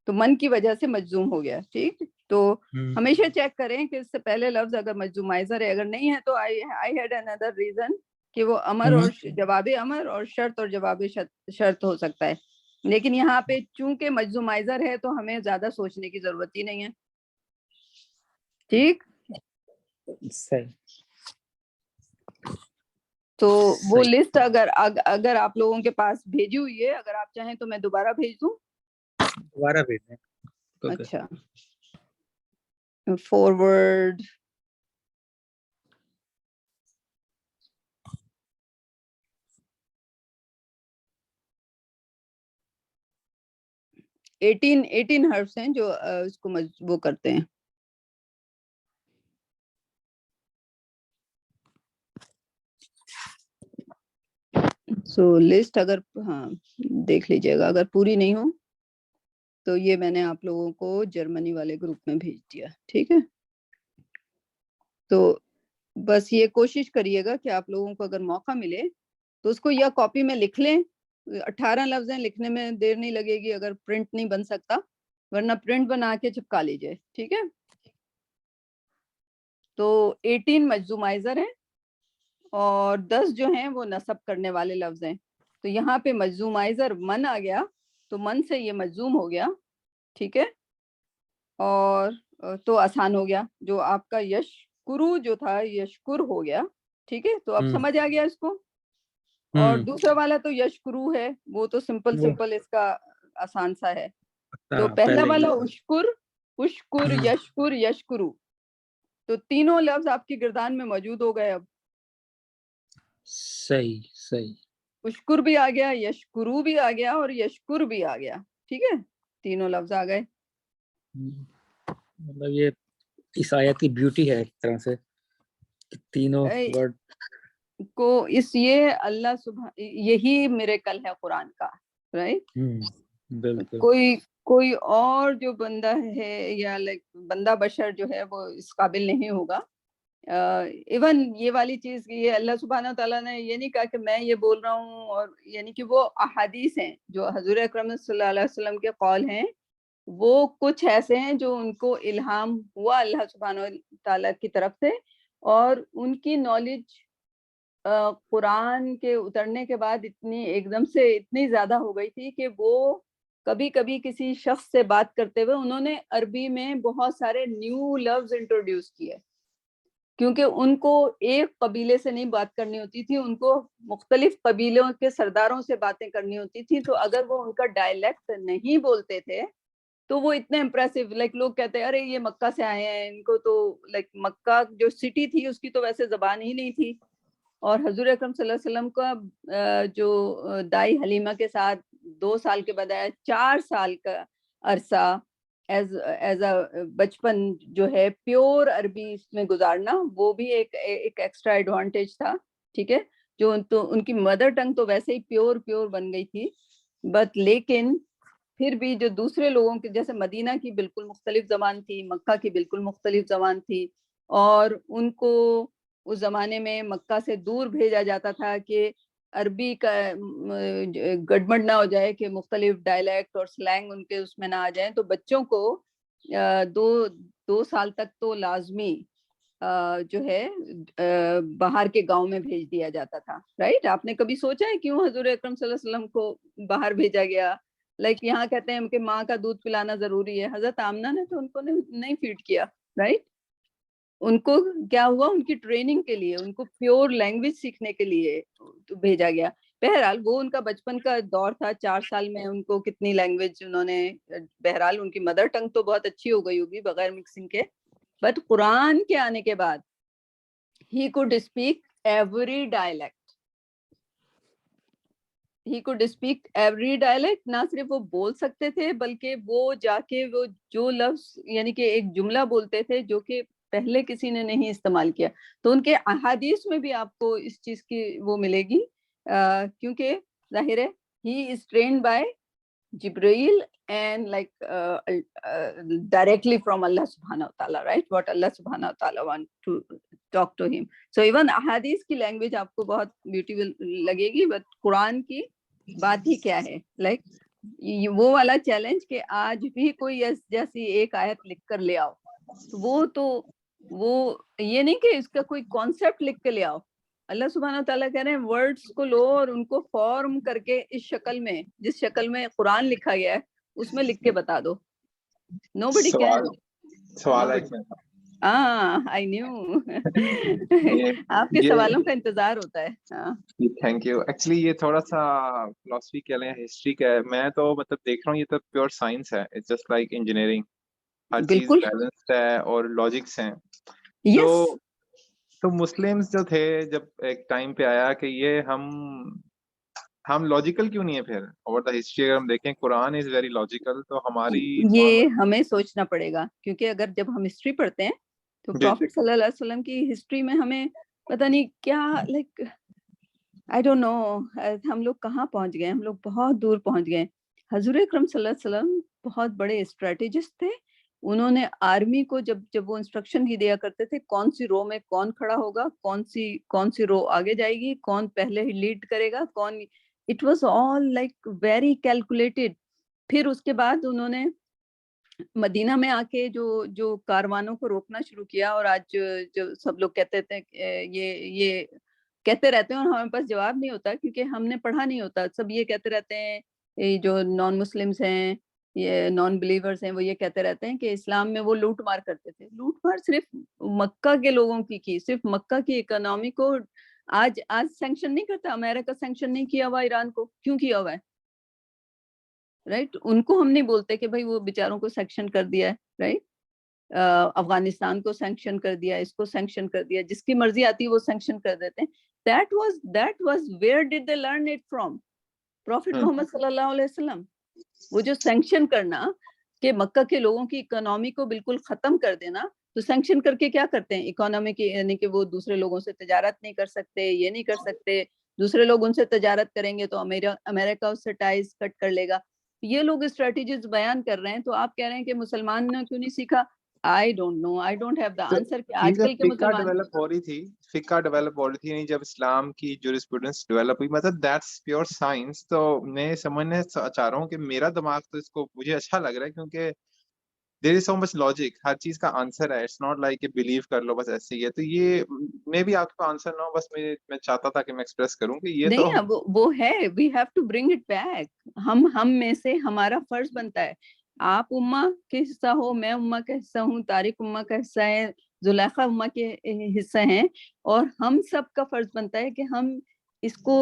تو من کی وجہ سے مجزوم ہو گیا. ٹھیک، تو ہمیشہ چیک کریں کہ اس سے پہلے لفظ اگر مجزومائزر ہے، اگر نہیں ہے تو آئی ہیڈ another reason کہ وہ امر اور جواب امر اور شرط اور جواب شرط ہو سکتا ہے. لیکن یہاں پہ چونکہ مجزومائزر ہے تو ہمیں زیادہ سوچنے کی ضرورت ہی نہیں ہے. ٹھیک، صحیح. تو وہ لسٹ اگر آپ لوگوں کے پاس بھیجی ہوئی ہے، اگر آپ چاہیں تو میں دوبارہ بھیج دوں. دوبارہ بھیجیں. اچھا، فارورڈ. ایٹین حرف ہیں جو اس کو وہ کرتے ہیں. سو لسٹ اگر دیکھ لیجیے گا، اگر پوری نہیں ہو تو یہ میں نے آپ لوگوں کو جرمنی والے گروپ میں بھیج دیا. ٹھیک ہے، تو بس یہ کوشش کریے گا کہ آپ لوگوں کو اگر موقع ملے تو اس کو یا کاپی میں لکھ لیں. 18 لفظ ہیں، لکھنے میں دیر نہیں لگے گی اگر پرنٹ نہیں بن سکتا، ورنہ پرنٹ بنا کے چپکا لیجئے. ٹھیک ہے، تو 18 مجزومائزر ہیں اور 10 جو ہیں وہ نصب کرنے والے لفظ ہیں. تو یہاں پہ مجزومائزر من آ گیا تو من سے یہ مجزوم ہو گیا. ٹھیک ہے، اور تو آسان ہو گیا. جو آپ کا یشکرو جو تھا یشکر ہو گیا. ٹھیک ہے، تو اب سمجھ آ گیا اس کو. اور دوسرا والا تو یشکرو ہے، وہ تو سمپل اس کا آسان سا ہے. تو پہلا والا اشکر یشکر یشکرو، تو تینوں لفظ آپ کی گردان میں موجود ہو گئے. اب صحیح. اشکر بھی آ گیا، یشکرو بھی آ گیا اور یشکر بھی آ گیا. ٹھیک ہے، تینوں لفظ آ گئے. مطلب یہ اس آیت کی بیوٹی ہے ایک طرح سے، تینوں ورڈ کو یہ اللہ یہی میریکل ہے قرآن کا. رائٹ، بالکل. کوئی اور جو بندہ ہے یا بندہ بشر جو ہے وہ اس قابل نہیں ہوگا. ایون یہ والی چیز یہ اللہ سبحانہ تعالیٰ نے یہ نہیں کہا کہ میں یہ بول رہا ہوں، اور یعنی کہ وہ احادیث ہیں جو حضور اکرم صلی اللہ علیہ وسلم کے قول ہیں، وہ کچھ ایسے ہیں جو ان کو الہام ہوا اللہ سبحانہ تعالیٰ کی طرف سے، اور ان کی نالج قرآن کے اترنے کے بعد ایک دم سے اتنی زیادہ ہو گئی تھی کہ وہ کبھی کبھی کسی شخص سے بات کرتے ہوئے انہوں نے عربی میں بہت سارے نیو لفظ انٹروڈیوس کیے. کیونکہ ان کو ایک قبیلے سے نہیں بات کرنی ہوتی تھی، ان کو مختلف قبیلوں کے سرداروں سے باتیں کرنی ہوتی تھی. تو اگر وہ ان کا ڈائلیکٹ نہیں بولتے تھے تو وہ اتنے امپریسو، لائک لوگ کہتے ہیں ارے یہ مکہ سے آئے ہیں، ان کو تو لائک مکہ جو سٹی تھی اس کی تو ویسے زبان ہی نہیں تھی. اور حضور اکرم صلی اللہ علیہ وسلم کا جو دائی حلیمہ کے ساتھ 2 سال کے بجائے 4 سال کا عرصہ ایز اے بچپن جو ہے پیور عربی اس میں گزارنا، وہ بھی ایک ایکسٹرا ایڈوانٹیج تھا. ٹھیک ہے، جو ان کی مدر ٹنگ تو ویسے ہی پیور بن گئی تھی، بٹ لیکن پھر بھی جو دوسرے لوگوں کے جیسے مدینہ کی بالکل مختلف زبان تھی، مکہ کی بالکل مختلف زبان تھی، اور ان کو اس زمانے میں مکہ سے دور بھیجا جاتا تھا کہ عربی کا گڑبڑ نہ ہو جائے، کہ مختلف ڈائلیکٹ اور سلینگ ان کے اس میں نہ آ جائیں. تو بچوں کو 2 سال تک تو لازمی جو ہے باہر کے گاؤں میں بھیج دیا جاتا تھا. رائٹ، آپ نے کبھی سوچا ہے کیوں حضور اکرم صلی اللہ علیہ وسلم کو باہر بھیجا گیا؟ لائک یہاں کہتے ہیں کہ ماں کا دودھ پلانا ضروری ہے. حضرت آمنہ نے تو ان کو نہیں فیڈ کیا. رائٹ، ان کو کیا ہوا، ان کی ٹریننگ کے لیے، ان کو پیور لینگویج سیکھنے کے لیے بھیجا گیا. بہرحال وہ ان کا بچپن کا دور تھا، 4 سال میں ان کو کتنی لینگویج انہوں نے، بہرحال ان کی مدر ٹنگ تو بہت اچھی ہو گئی ہوگی بغیر مکسنگ کے. بٹ قرآن کے آنے کے بعد he could speak every dialect. He could speak every dialect. نہ صرف وہ بول سکتے تھے بلکہ وہ جا کے وہ جو لفظ یعنی کہ ایک جملہ بولتے تھے جو کہ پہلے کسی نے نہیں استعمال کیا. تو ان کے احادیث میں بھی آپ کو اس چیز کی وہ ملے گی، کیونکہ ظاہر ہے he is trained by Jibreel and like directly from Allah subhanahu wa ta'ala, right? What Allah subhanahu wa ta'ala want to talk to him. So even ahadith کی language آپ کو بہت beautiful لگے گی، but قرآن کی بات ہی کیا ہے. like وہ والا چیلنج کہ آج بھی کوئی جیسی ایک آیت لکھ کر لے آؤ، وہ یہ نہیں کہ اس کا کوئی کانسیپٹ لکھ کے لے آؤ. اللہ سبحانہ تعالیٰ کہہ رہے ہیں ورڈز کو لو اور ان کو فارم کر کے اس شکل میں، جس شکل میں قرآن لکھا گیا ہے اس میں لکھ کے بتا دو. Nobody can. سوال ہے I knew. آپ کے سوالوں کا انتظار ہوتا ہے. Thank you. ایکچولی یہ تھوڑا سا فلاسفی کہہ لیں، ہسٹری کا ہے. میں تو مطلب دیکھ رہا ہوں یہ تو پیور سائنس ہے. اٹس جسٹ لائک انجینئرنگ، ہر چیز بیلنسڈ ہے اور لاجکس ہیں. تو مسلمز جو تھے جب ایک ٹائم پہ آیا کہ یہ ہم لاجیکل کیوں نہیں ہے پھر اوور دا ہسٹری. اگر ہم دیکھیں قرآن از ویری لاجیکل، تو ہماری یہ ہمیں سوچنا پڑے گا، کیونکہ اگر جب ہم ہسٹری پڑھتے ہیں تو پروفٹ صلی اللہ علیہ وسلم کی ہسٹری میں ہمیں پتہ نہیں کیا، لائک آئی ڈونٹ نو ہم لوگ کہاں پہنچ گئے. ہم لوگ بہت دور پہنچ گئے. حضور اکرم صلی اللہ علیہ وسلم بہت بڑے اسٹریٹجسٹ تھے. انہوں نے آرمی کو جب وہ انسٹرکشن ہی دیا کرتے تھے کون سی رو میں کون کھڑا ہوگا، کون سی رو آگے جائے گی، کون پہلے لیڈ کرے گا، کون، it was all like very calculated. پھر اس کے بعد انہوں نے مدینہ میں آ کے جو کاروانوں کو روکنا شروع کیا. اور آج جو سب لوگ کہتے تھے یہ کہتے رہتے ہیں اور ہمارے پاس جواب نہیں ہوتا کیونکہ ہم نے پڑھا نہیں ہوتا. سب یہ کہتے رہتے ہیں، جو نان مسلمس ہیں، یہ نان بلیورز ہیں، وہ یہ کہتے رہتے ہیں کہ اسلام میں وہ لوٹ مار کرتے تھے. لوٹ مار صرف مکہ کے لوگوں کی صرف مکہ کی اکنامی کو آج سینکشن نہیں کرتا. امریکہ سینکشن نہیں کیا ہوا ایران کو، کیوں کیا ہوا ہے؟ رائٹ، ان کو ہم نہیں بولتے کہ بھائی وہ بیچاروں کو سینکشن کر دیا ہے. رائٹ، افغانستان کو سینکشن کر دیا، اس کو سینکشن کر دیا، جس کی مرضی آتی ہے وہ سینکشن کر دیتے ہیں. that was where did they learn it from? Prophet Muhammad صلی اللہ علیہ وسلم. وہ جو سینکشن کرنا کہ مکہ کے لوگوں کی اکنامی کو بالکل ختم کر دینا، تو سینکشن کر کے کیا کرتے ہیں اکانومی کی، یعنی کہ وہ دوسرے لوگوں سے تجارت نہیں کر سکتے، یہ نہیں کر سکتے. دوسرے لوگ ان سے تجارت کریں گے تو امریکہ اس سے ٹائز کٹ کر لے گا. یہ لوگ اسٹریٹجیز بیان کر رہے ہیں. تو آپ کہہ رہے ہیں کہ مسلمان نے کیوں نہیں سیکھا؟ I don't know, I don't have the answer. کہ آج کل کے مسلمان ڈیولپ ہو رہی تھی، فقہ ڈیولپ ہو رہی تھی جب اسلام کی جورسپروڈنس ڈیولپ ہوئی، مطلب دیٹس پیور سائنس. تو میں سمجھنا چاہ رہا ہوں کہ میرا دماغ تو اس کو مجھے اچھا لگ رہا ہے کیونکہ دیر از سو مچ لاجک، ہر چیز کا آنسر ہے. اٹس ناٹ لائک کہ بلیو کر لو بس ایسے ہی ہے. تو یہ میں بھی آپ کو آنسر نہ ہو، بس میں چاہتا تھا کہ میں ایکسپریس کروں کہ یہ تو نہیں، وہ ہے، we have to bring it back. ہم میں سے ہمارا فرض بنتا ہے. آپ امہ کے حصہ ہو، میں امہ کا حصہ ہوں، طارق امہ کا حصہ ہے، زلیخا اما کے حصہ ہیں, اور ہم سب کا فرض بنتا ہے کہ ہم اس کو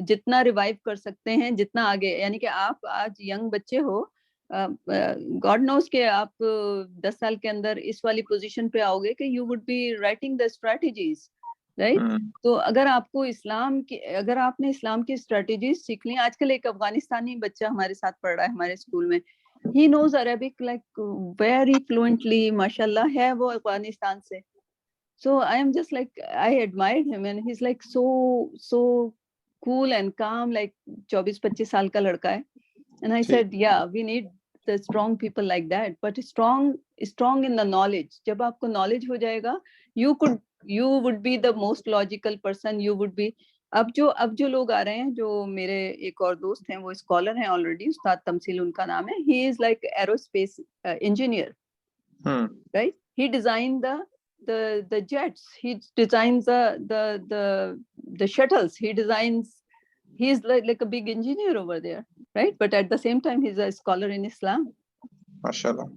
جتنا ریوائیو کر سکتے ہیں, جتنا آگے, یعنی کہ آپ آج ینگ بچے ہو, گاڈ نوز کہ آپ 10 سال کے اندر اس والی پوزیشن پہ آؤ گے کہ you would be writing the strategies, right. تو اگر آپ کو اگر آپ نے اسلام کی اسٹریٹجیز سیکھ لی, آج کل ایک افغانستانی بچہ ہمارے ساتھ پڑھ رہا ہے ہمارے اسکول میں, he knows Arabic like very fluently, mashallah, ہے وہ افغانستان سے. So I am just like, I admired him and he's like so cool and calm, like 24-25 سال کا لڑکا ہے. And I said, yeah, we need the strong people like that, but strong in the knowledge. جب آپ کو knowledge ہو جائے گا, you would be the most logical person, you would be. اب جو لوگ آ رہے ہیں, جو میرے ایک اور دوست ہیں, وہ اسکالر ہیں آلریڈی, استاد تمثیل ان کا نام ہے. he is like aerospace engineer, right? he designed the jets, he designs the shuttles, he is like a big engineer over there, right? But at the same time he's a scholar in Islam, mashallah,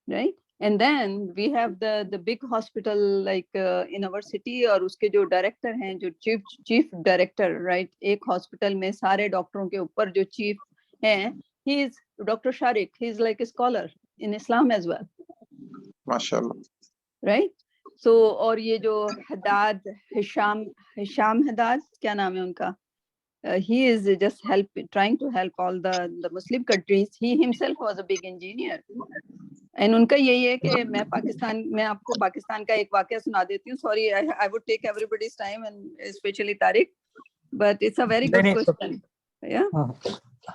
right? And then we have the big hospital like in our city, اور اس کے جو director ہیں, جو chief director, right, ایک hospital میں سارے ڈاکٹروں کے اوپر جو چیف ہیں, he is Dr. Sharik, he is like a scholar in Islam as well, mashallah, right? So اور یہ جو حداد ہشام حداد, کیا نام ہے ان کا, he is just trying to help all the Muslim countries. He himself was a big engineer. And ان کا یہی ہے کہ میں آپ کو پاکستان کا ایک واقعہ سنا دیتی ہوں. Sorry, I would take everybody's time and especially Tariq, but it's a very good question. Yeah,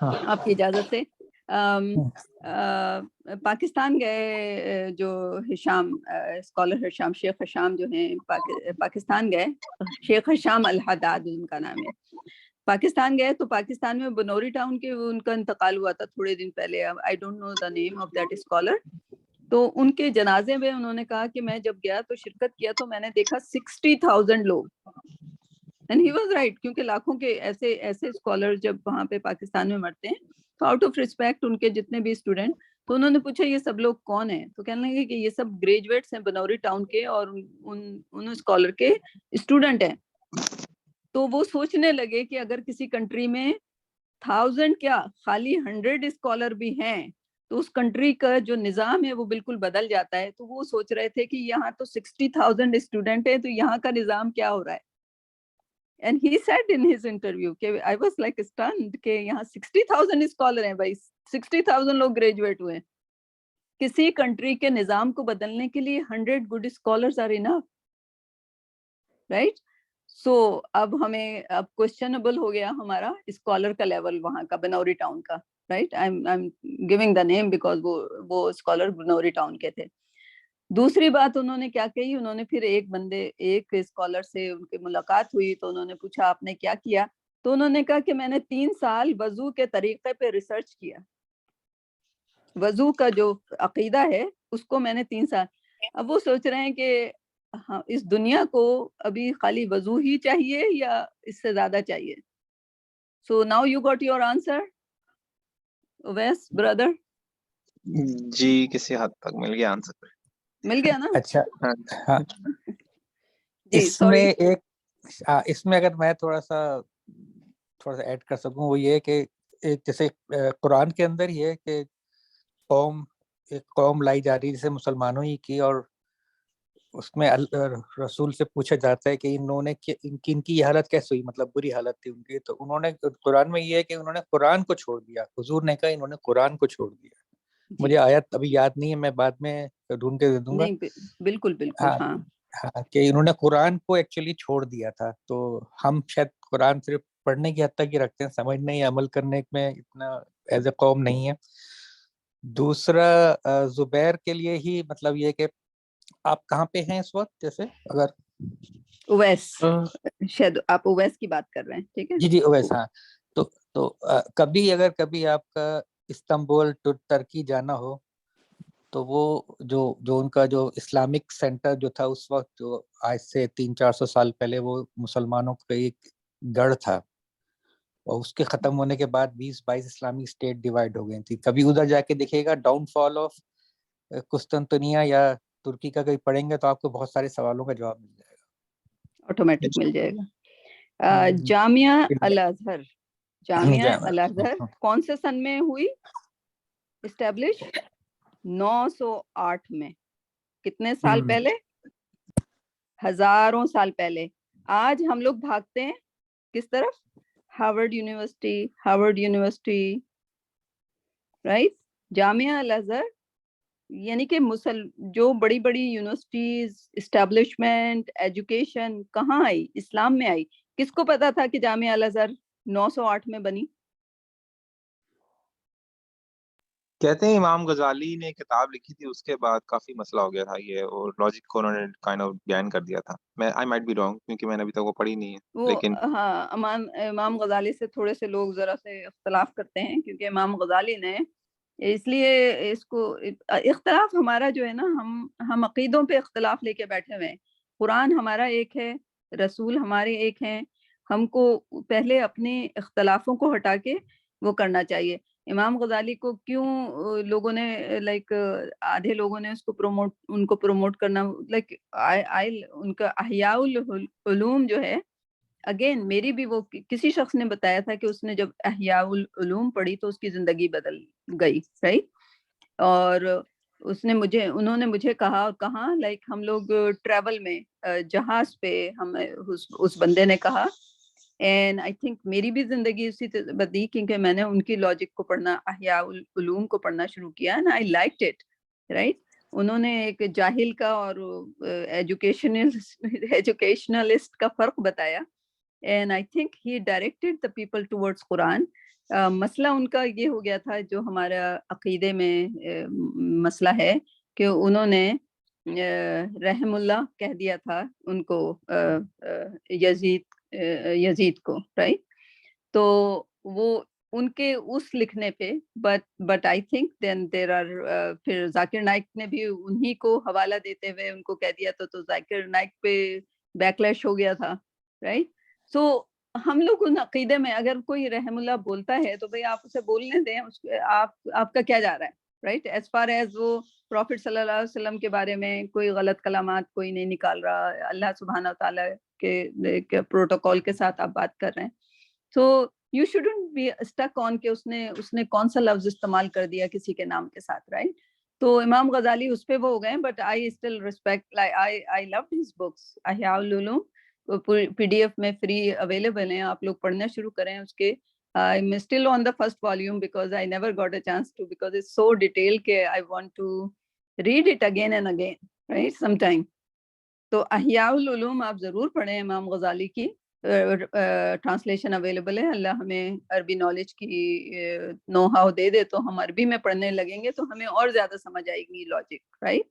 آپ کی اجازت سے. پاکستان گئے جو ہشام, اسکالر ہشام, شیخ ہشام جو ہیں, پاکستان گئے, شیخ ہشام الحداد ان کا نام ہے. پاکستان گئے تو پاکستان میں بنوری ٹاؤن کے ان کا انتقال ہوا تھا تھوڑے دن پہلے. I don't know the name of that scholar. تو ان کے جنازے میں انہوں نے کہا کہ میں جب گیا تو شرکت کیا تو میں نے دیکھا 60,000 لوگ. And he was right, کیونکہ لاکھوں کے ایسے اسکالر جب وہاں پہ پاکستان میں مرتے ہیں تو آؤٹ آف ریسپیکٹ ان کے جتنے بھی اسٹوڈنٹ, تو انہوں نے پوچھا یہ سب لوگ کون ہیں, تو کہنے لگے کہ یہ سب گریجویٹس ہیں بنوری ٹاؤن کے, اور ان اسکالر کے اسٹوڈنٹ ہیں. تو وہ سوچنے لگے کہ اگر کسی کنٹری میں 1000 کیا خالی 100 اسکالر بھی ہیں تو اس کنٹری کا جو نظام ہے وہ بالکل بدل جاتا ہے. تو وہ سوچ رہے تھے کہ یہاں تو 60,000 اسٹوڈنٹ ہیں, تو یہاں کا نظام کیا ہو رہا ہے. And he said in his interview کہ I was like stunned کہ یہاں 60,000 اسکالر ہیں بھائی, 60,000 لوگ گریجویٹ ہوئے. کسی کنٹری کے نظام کو بدلنے کے لیے 100 good scholars are enough, right? سو اب ہمیں کوشچنبل ہو گیا ہمارا اسکالر کا لیول وہاں کا, بنوری ٹاؤن کا, right. I'm giving the name because وہ اسکالر بنوری ٹاؤن کے تھے. دوسری بات انہوں نے کیا کہی, انہوں نے پھر ایک اسکالر سے ان کی ملاقات ہوئی تو انہوں نے پوچھا آپ نے کیا کیا, تو انہوں نے کہا کہ میں نے 3 سال وضو کے طریقے پہ ریسرچ کیا. وضو کا جو عقیدہ ہے اس کو میں نے 3 سال. اب وہ سوچ رہے ہیں کہ ہاں اس دنیا کو ابھی خالی وضو ہی چاہیے یا اس سے زیادہ چاہیے. So now you got your answer Awais brother. جی کسی حد تک مل گیا آنسر, مل گیا نا. اچھا ہاں, اس میں اگر میں تھوڑا سا ایڈ کر سکوں, وہ یہ کہ جیسے قرآن کے اندر یہ ہے کہ ایک قوم لائی جا رہی ہے جیسے مسلمانوں ہی کی, اور اس میں رسول سے پوچھا جاتا ہے کہ انہوں نے ان کی یہ حالت کیسے ہوئی, مطلب بری حالت تھی ان کی. تو انہوں نے قرآن میں یہ ہے کہ انہوں نے قرآن کو چھوڑ دیا. حضور نے کہا انہوں نے قرآن کو چھوڑ دیا. مجھے آیت ابھی یاد نہیں ہے, میں بعد میں ڈھونڈ کے دے دوں گا. بالکل ہاں کہ انہوں نے قرآن کو ایکچولی چھوڑ دیا تھا. تو ہم شاید قرآن صرف پڑھنے کی حد تک ہی رکھتے ہیں, سمجھنے یا عمل کرنے میں اتنا ایز اے قوم نہیں ہے. دوسرا زبیر کے لیے ہی مطلب یہ کہ آپ کہاں پہ ہیں اس وقت, جیسے اگر اویس, شاید آپ اویس کی بات کر رہے ہیں, ٹھیک ہے جی اویس. ہاں تو کبھی آپ کا استنبول ترکی جانا ہو تو وہ جو ان کا جو اسلامک سینٹر جو تھا اس وقت, جو آج سے 300-400 سال پہلے وہ مسلمانوں کا ایک گڑھ تھا, اور اس کے ختم ہونے کے بعد 20-22 اسلامک اسٹیٹ ڈیوائڈ ہو گئی تھی. کبھی ادھر جا کے دیکھیے گا ڈاؤن فال آف قسطنطنیہ یا ترکی کا کہیں پڑھیں گے تو آپ کو بہت سارے سوالوں کا جواب مل جائے گا، آٹومیٹک مل جائے گا. جامعہ الازہر، جامعہ الازہر کون سے سن میں ہوئی اسٹیبلش؟ 908 میں. کتنے سال پہلے؟ ہزاروں سال پہلے. آج ہم لوگ بھاگتے ہیں کس طرف؟ Harvard university, right. Jamia Al-Azhar یعنی کہ جو بڑی بڑی یونیورسٹیز، اسٹیبلشمنٹ، ایجوکیشن کہاں آئی؟ اسلام میں آئی. کس کو پتا تھا کہ جامعہ الازہر 908 میں بنی؟ کہتے ہیں امام غزالی نے کتاب لکھی تھی، اس کے بعد کافی مسئلہ ہو گیا تھا یہ، اور لاجک کو انہوں نے کائنڈ آف بیان کر دیا تھا. میں آئی مائٹ بی رانگ کیونکہ میں نے ابھی تک وہ پڑھی نہیں ہے، وہ لیکن ہاں امام غزالی سے تھوڑے سے لوگ ذرا سے اختلاف کرتے ہیں، کیونکہ امام غزالی نے اس لیے اس کو اختلاف ہمارا جو ہے نا، ہم عقیدوں پہ اختلاف لے کے بیٹھے ہوئے ہیں. قرآن ہمارا ایک ہے، رسول ہمارے ایک ہیں. ہم کو پہلے اپنے اختلافوں کو ہٹا کے وہ کرنا چاہیے. امام غزالی کو کیوں لوگوں نے لائک آدھے لوگوں نے اس کو پروموٹ کرنا، لائک ان کا احیاء العلوم جو ہے، اگین میری بھی وہ کسی شخص نے بتایا تھا کہ اس نے جب احیاء العلوم پڑھی تو اس کی زندگی بدل گئی، رائٹ. اور انہوں نے مجھے کہا لائک ہم لوگ ٹریول میں جہاز پہ اس بندے نے کہا، اینڈ آئی تھنک میری بھی زندگی اسی بدلی، کیونکہ میں نے ان کی لاجک کو پڑھنا، احیاء العلوم کو پڑھنا شروع کیا، and I liked it, right. انہوں نے ایک جاہل کا اور ایجوکیشنلسٹ کا فرق بتایا، and I think he directed the people towards Quran. مسئلہ ان کا یہ ہو گیا تھا جو ہمارا عقیدے میں مسئلہ ہے، کہ انہوں نے رحم اللہ کہہ دیا تھا ان کو، یزید کو، رائٹ. تو وہ ان کے اس لکھنے پہ but I think then there are پھر ذاکر نائک نے بھی انہی کو حوالہ دیتے ہوئے ان کو کہہ دیا تو ذاکر نائک پہ بیکلیش ہو گیا تھا، رائٹ. سو ہم لوگ ان عقیدے میں اگر کوئی رحم اللہ بولتا ہے تو بھئی آپ اسے بولنے دیں، آپ کا کیا جا رہا ہے، رائٹ. ایز فار ایز وہ پروفٹ صلی اللہ علیہ وسلم کے بارے میں کوئی غلط کلامات کوئی نہیں نکال رہا، اللہ سبحانہ تعالیٰ کے پروٹوکول کے ساتھ آپ بات کر رہے ہیں. So you should be stick on کہ اس نے کون سا لفظ استعمال کر دیا کسی کے نام کے ساتھ، رائٹ. تو امام غزالی اس پہ وہ ہو گئے، but I still respect, I loved his books. Ihya al-Ulum P D F میں فری اویلیبل ہیں، آپ لوگ پڑھنا شروع کریں اس کے. I'm still on the first volume because I never got a chance to, because it's so detailed کہ I want to read it again and again, right, sometime. تو احیاء العلوم آپ ضرور پڑھیں، امام غزالی کی ٹرانسلیشن اویلیبل ہے. اللہ ہمیں عربی نالج کی نو ہاؤ دے دے تو ہم عربی میں پڑھنے لگیں گے تو ہمیں اور زیادہ سمجھ آئے گی لاجک، رائٹ.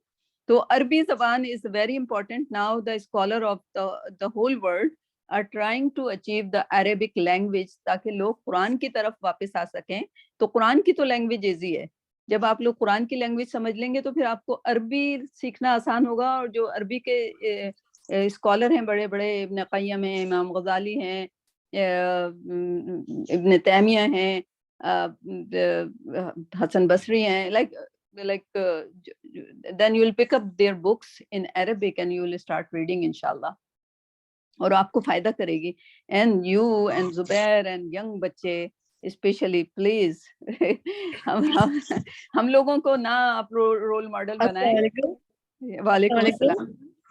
تو عربی زبان is very important. Now the scholar of the whole world are trying to achieve the Arabic language تاکہ لوگ قرآن کی طرف واپس آ سکیں. تو قرآن کی تو لینگویج ایزی ہے، جب آپ لوگ قرآن کی لینگویج سمجھ لیں گے تو پھر آپ کو عربی سیکھنا آسان ہوگا. اور جو عربی کے اسکالر ہیں بڑے بڑے، ابن قیم ہیں، امام غزالی ہیں، ابن تیمیہ ہیں، حسن بصری ہیں، like then you will pick up their books in Arabic and you will start reading inshallah, اور آپ کو فائدہ کرے گی. and you and Zubair and young بچے اسپیشلی پلیز ہم لوگوں کو نہ آپ رول ماڈل بنائیں. وعلیکم السلام.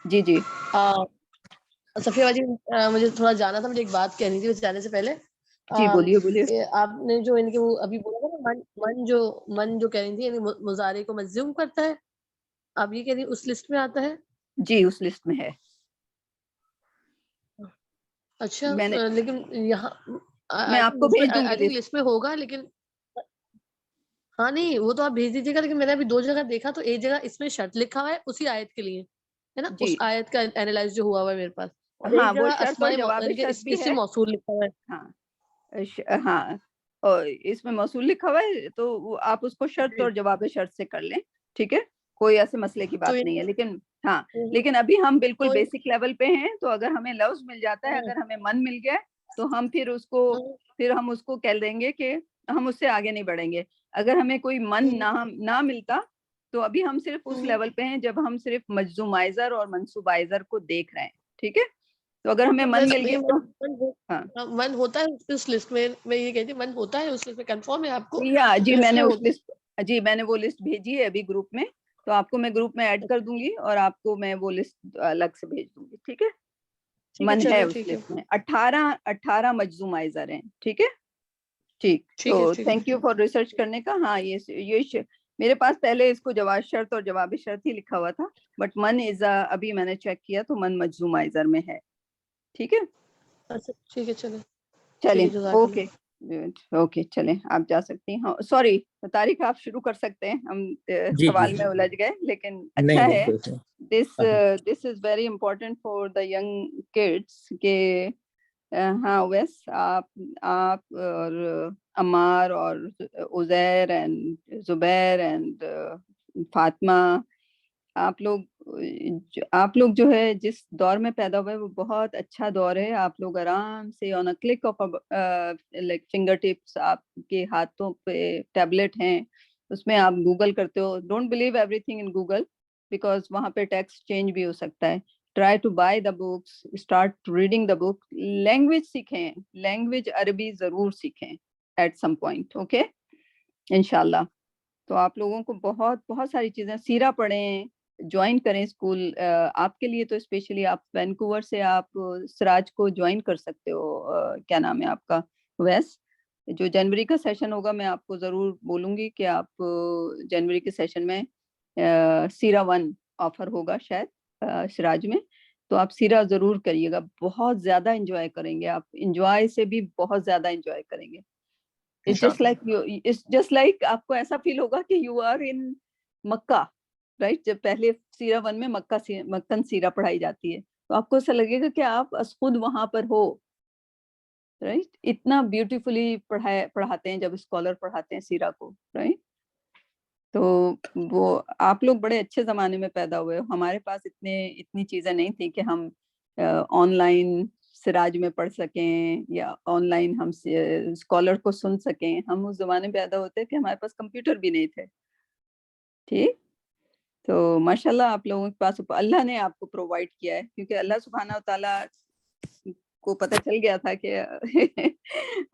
جی جی صفیہ باجی، مجھے تھوڑا جانا تھا، مجھے ایک بات کہنی تھی جانے سے پہلے. جی بولیے. آپ نے جو ان کے وہ ابھی بولا تھا نا، من جو کہہ رہی تھی، یعنی مضارع کو مجزوم کرتا ہے، آپ یہ کہہ رہی اس لسٹ میں آتا ہے؟ جی اس لسٹ میں ہے. اچھا، لیکن یہاں میں آپ کو بھیج دوں گی لسٹ میں ہوگا، لیکن ہاں نہیں وہ تو آپ بھیج دیجیے گا. لیکن میں نے ابھی 2 جگہ دیکھا تو ایک جگہ اس میں شرط لکھا ہوا ہے اسی آیت کے لیے، ہے نا، اس آیت کا اینالائز جو ہوا ہوا ہے میرے پاس. ہاں وہ شرط اور جواب شرط بھی ہے. موصول لکھا ہوا ہے. ہاں اور اس میں موصول لکھا ہوا ہے تو آپ اس کو شرط اور جواب شرط سے کر لیں، ٹھیک ہے، کوئی ایسے مسئلے کی بات نہیں ہے. لیکن ہاں لیکن ابھی ہم بالکل بیسک لیول پہ ہیں، تو اگر ہمیں لفظ مل جاتا ہے، اگر ہمیں من مل گیا تو ہم پھر ہم اس کو کہہ دیں گے کہ ہم اس سے آگے نہیں بڑھیں گے. اگر ہمیں کوئی من نہ ملتا تو ابھی ہم صرف اس لیول پہ ہیں جب ہم صرف مجزومائزر اور منصوبائزر کو دیکھ رہے ہیں. ٹھیک ہے, تو اگر ہمیں من مل گیا تو من ہوتا ہے اس لسٹ میں, میں یہ کہتی من ہوتا ہے اس لسٹ میں, کنفرم ہے آپ کو؟ جی میں نے اس لسٹ میں نے وہ لسٹ بھیجی ہے ابھی گروپ میں, تو آپ کو میں گروپ میں ایڈ کر دوں گی اور آپ کو میں وہ لسٹ الگ سے بھیج دوں گی. ٹھیک ہے, من ہے اس لسٹ میں 18 مجزومائزر ہیں. ٹھیک ہے, ٹھیک. تو تھینک یو فار ریسرچ کرنے کا. ہاں یہ میرے پاس پہلے اس کو جواز شرط اور جواب شرط ہی لکھا ہوا تھا, بٹ من از ابھی میں نے چیک کیا تو من مجزومائزر میں ہے. ٹھیک ہے, ٹھیک ہے, چلیں اوکے اوکے, چلیں آپ جا سکتی ہیں. سوری طارق, آپ شروع کر سکتے ہیں, ہم سوال میں الجھ گئے, لیکن اچھا ہے. This is very important for the young kids کہ ہاں ویس آپ اور عمار اور عزیر اینڈ زبیر اینڈ فاطمہ, آپ لوگ جو ہے جس دور میں پیدا ہوئے وہ بہت اچھا دور ہے. آپ لوگ آرام سے on a click of like finger tips, آپ کے ہاتھوں پہ ٹیبلٹ ہیں, اس میں آپ گوگل کرتے ہو. Don't believe everything in Google because وہاں پہ ٹیکسٹ چینج بھی ہو سکتا ہے. Try to buy the books, start reading the book. Language سیکھیں, لینگویج عربی ضرور سیکھیں ایٹ سم پوائنٹ. اوکے انشاءاللہ. تو آپ لوگوں کو بہت بہت ساری چیزیں, سیرہ پڑھیں, جوائن کریں اسکول. آپ کے لیے تو اسپیشلی آپ وینکوور سے آپ سراج کو جوائن کر سکتے ہو. کیا نام ہے آپ کا ویس؟ جو جنوری کا سیشن ہوگا میں آپ کو ضرور بولوں گی کہ آپ جنوری کے سیشن میں سیرہ 1 آفر ہوگا شاید سراج میں, تو آپ سیرہ ضرور کریے گا. بہت زیادہ انجوائے کریں گے آپ, انجوائے سے بھی بہت زیادہ انجوائے کریں گے. It's just like آپ کو ایسا فیل ہوگا کہ you are in Makkah, right. جب پہلے سیرہ 1 میں مکن سیرہ پڑھائی جاتی ہے تو آپ کو ایسا لگے گا کہ آپ خود وہاں پر ہو, رائٹ. اتنا بیوٹیفلی پڑھاتے ہیں جب اسکالر پڑھاتے ہیں سیرہ کو, رائٹ. تو وہ آپ لوگ بڑے اچھے زمانے میں پیدا ہوئے ہو. ہمارے پاس اتنی چیزیں نہیں تھیں کہ ہم آن لائن سراج میں پڑھ سکیں یا آن لائن ہم اسکالر کو سن سکیں. ہم اس زمانے میں پیدا ہوتے کہ ہمارے پاس کمپیوٹر بھی نہیں تھے. ٹھیک, تو ماشاءاللہ آپ لوگوں کے پاس اللہ نے آپ کو پرووائڈ کیا ہے, کیونکہ اللہ سبحانہ و تعالیٰ کو پتہ چل گیا تھا کہ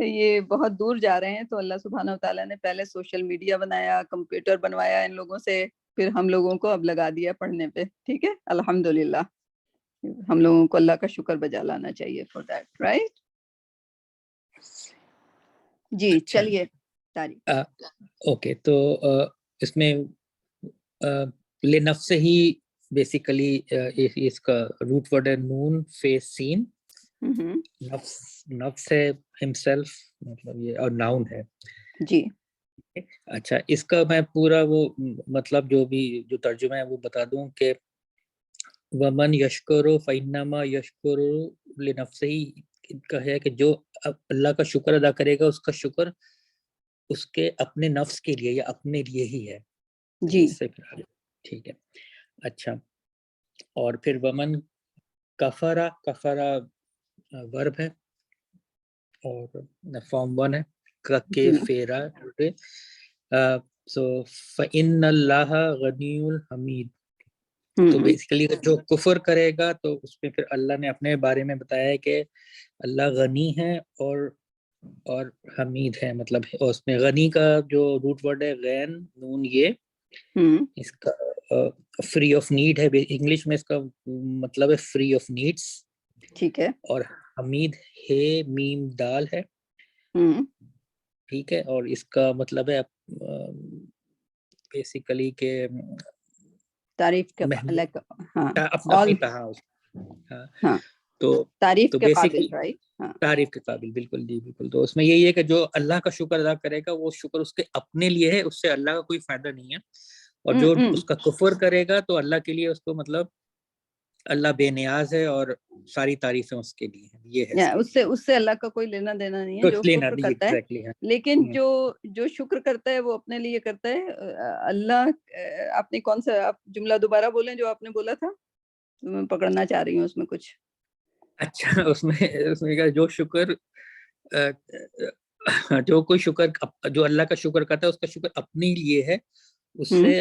یہ بہت دور جا رہے ہیں, تو اللہ سبحانہ و تعالیٰ نے پہلے سوشل میڈیا بنایا, کمپیوٹر بنوایا ان لوگوں سے, پھر ہم لوگوں کو اب لگا دیا پڑھنے پہ. ٹھیک ہے, الحمدللہ. ہم لوگوں کو اللہ کا شکر بجا لانا چاہیے فار دیٹ, رائٹ. جی چلیے طارق. اوکے, تو اس میں لنفس ہی بیسیکلی اس کا روٹ ورڈ ہے نون فے سین. نفس ہے himself, مطلب یہ, اور ناؤن ہے. جی اچھا, اس کا میں پورا وہ مطلب جو ترجمہ ہے وہ بتا دوں کہ ومن یشکرو فإنما یشکرو لنفسہ کا ہے کہ جو اللہ کا شکر ادا کرے گا اس کا شکر اس کے اپنے نفس کے لیے یا اپنے لیے ہی ہے. جی ٹھیک ہے. اچھا, اور پھر ومن کفرا ورب ہے اور فارم 1 ہے کے فیرا. سو فإن اللہ غنی الحمید. تو بیسیکلی جو کفر کرے گا تو اس میں پھر اللہ نے اپنے بارے میں بتایا ہے کہ اللہ غنی ہے اور حمید ہے. مطلب اس میں غنی کا جو روٹ ورڈ ہے غین نون, یہ اس کا فری آف نیڈ ہے. انگلش میں اس کا مطلب ہے فری آف نیڈس. ٹھیک ہے. اور حمید ہے میم دال ہے. ٹھیک ہے, اور اس کا مطلب ہے بیسیکلی کہ تعریف کے تو تعریف کے بیسیکلی قابل, تعریف کے قابل, بالکل جی بالکل. تو اس میں یہی ہے کہ جو اللہ کا شکر ادا کرے گا وہ شکر اس کے اپنے لیے ہے, اس سے اللہ کا کوئی فائدہ نہیں ہے. اور جو اس کا کفر کرے گا تو اللہ کے لیے اس کو مطلب اللہ بے نیاز ہے اور ساری تعریفیں اس کے لیے ہیں. یہ ہے اس سے اللہ کا کوئی لینا دینا نہیں ہے جو شکر کرتا ہے. لیکن جو شکر کرتا ہے وہ اپنے لیے کرتا ہے. اللہ, آپ نے کون سا آپ جملہ دوبارہ بولیں جو آپ نے بولا تھا, میں پکڑنا چاہ رہی ہوں اس میں کچھ. اچھا, اس میں جو شکر جو کوئی شکر جو اللہ کا شکر کرتا ہے اس کا شکر اپنے لیے ہے, اس سے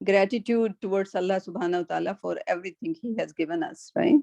gratitude towards Allah subhanahu wa ta'ala for everything he has given us, right।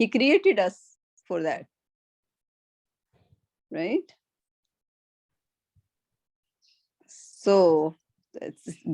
He created us for that, right? So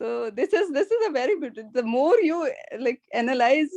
So this is a very beautiful, the more you like analyze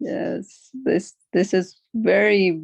Yes, this is very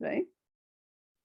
right?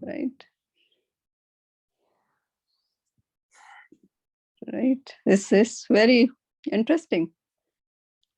right? Right. This is very interesting.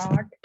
8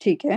ٹھیک ہے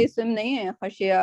اسم نہیں ہے خشیہ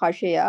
خشیہ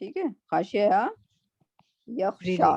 ٹھیک ہے خشیہ جی یخشا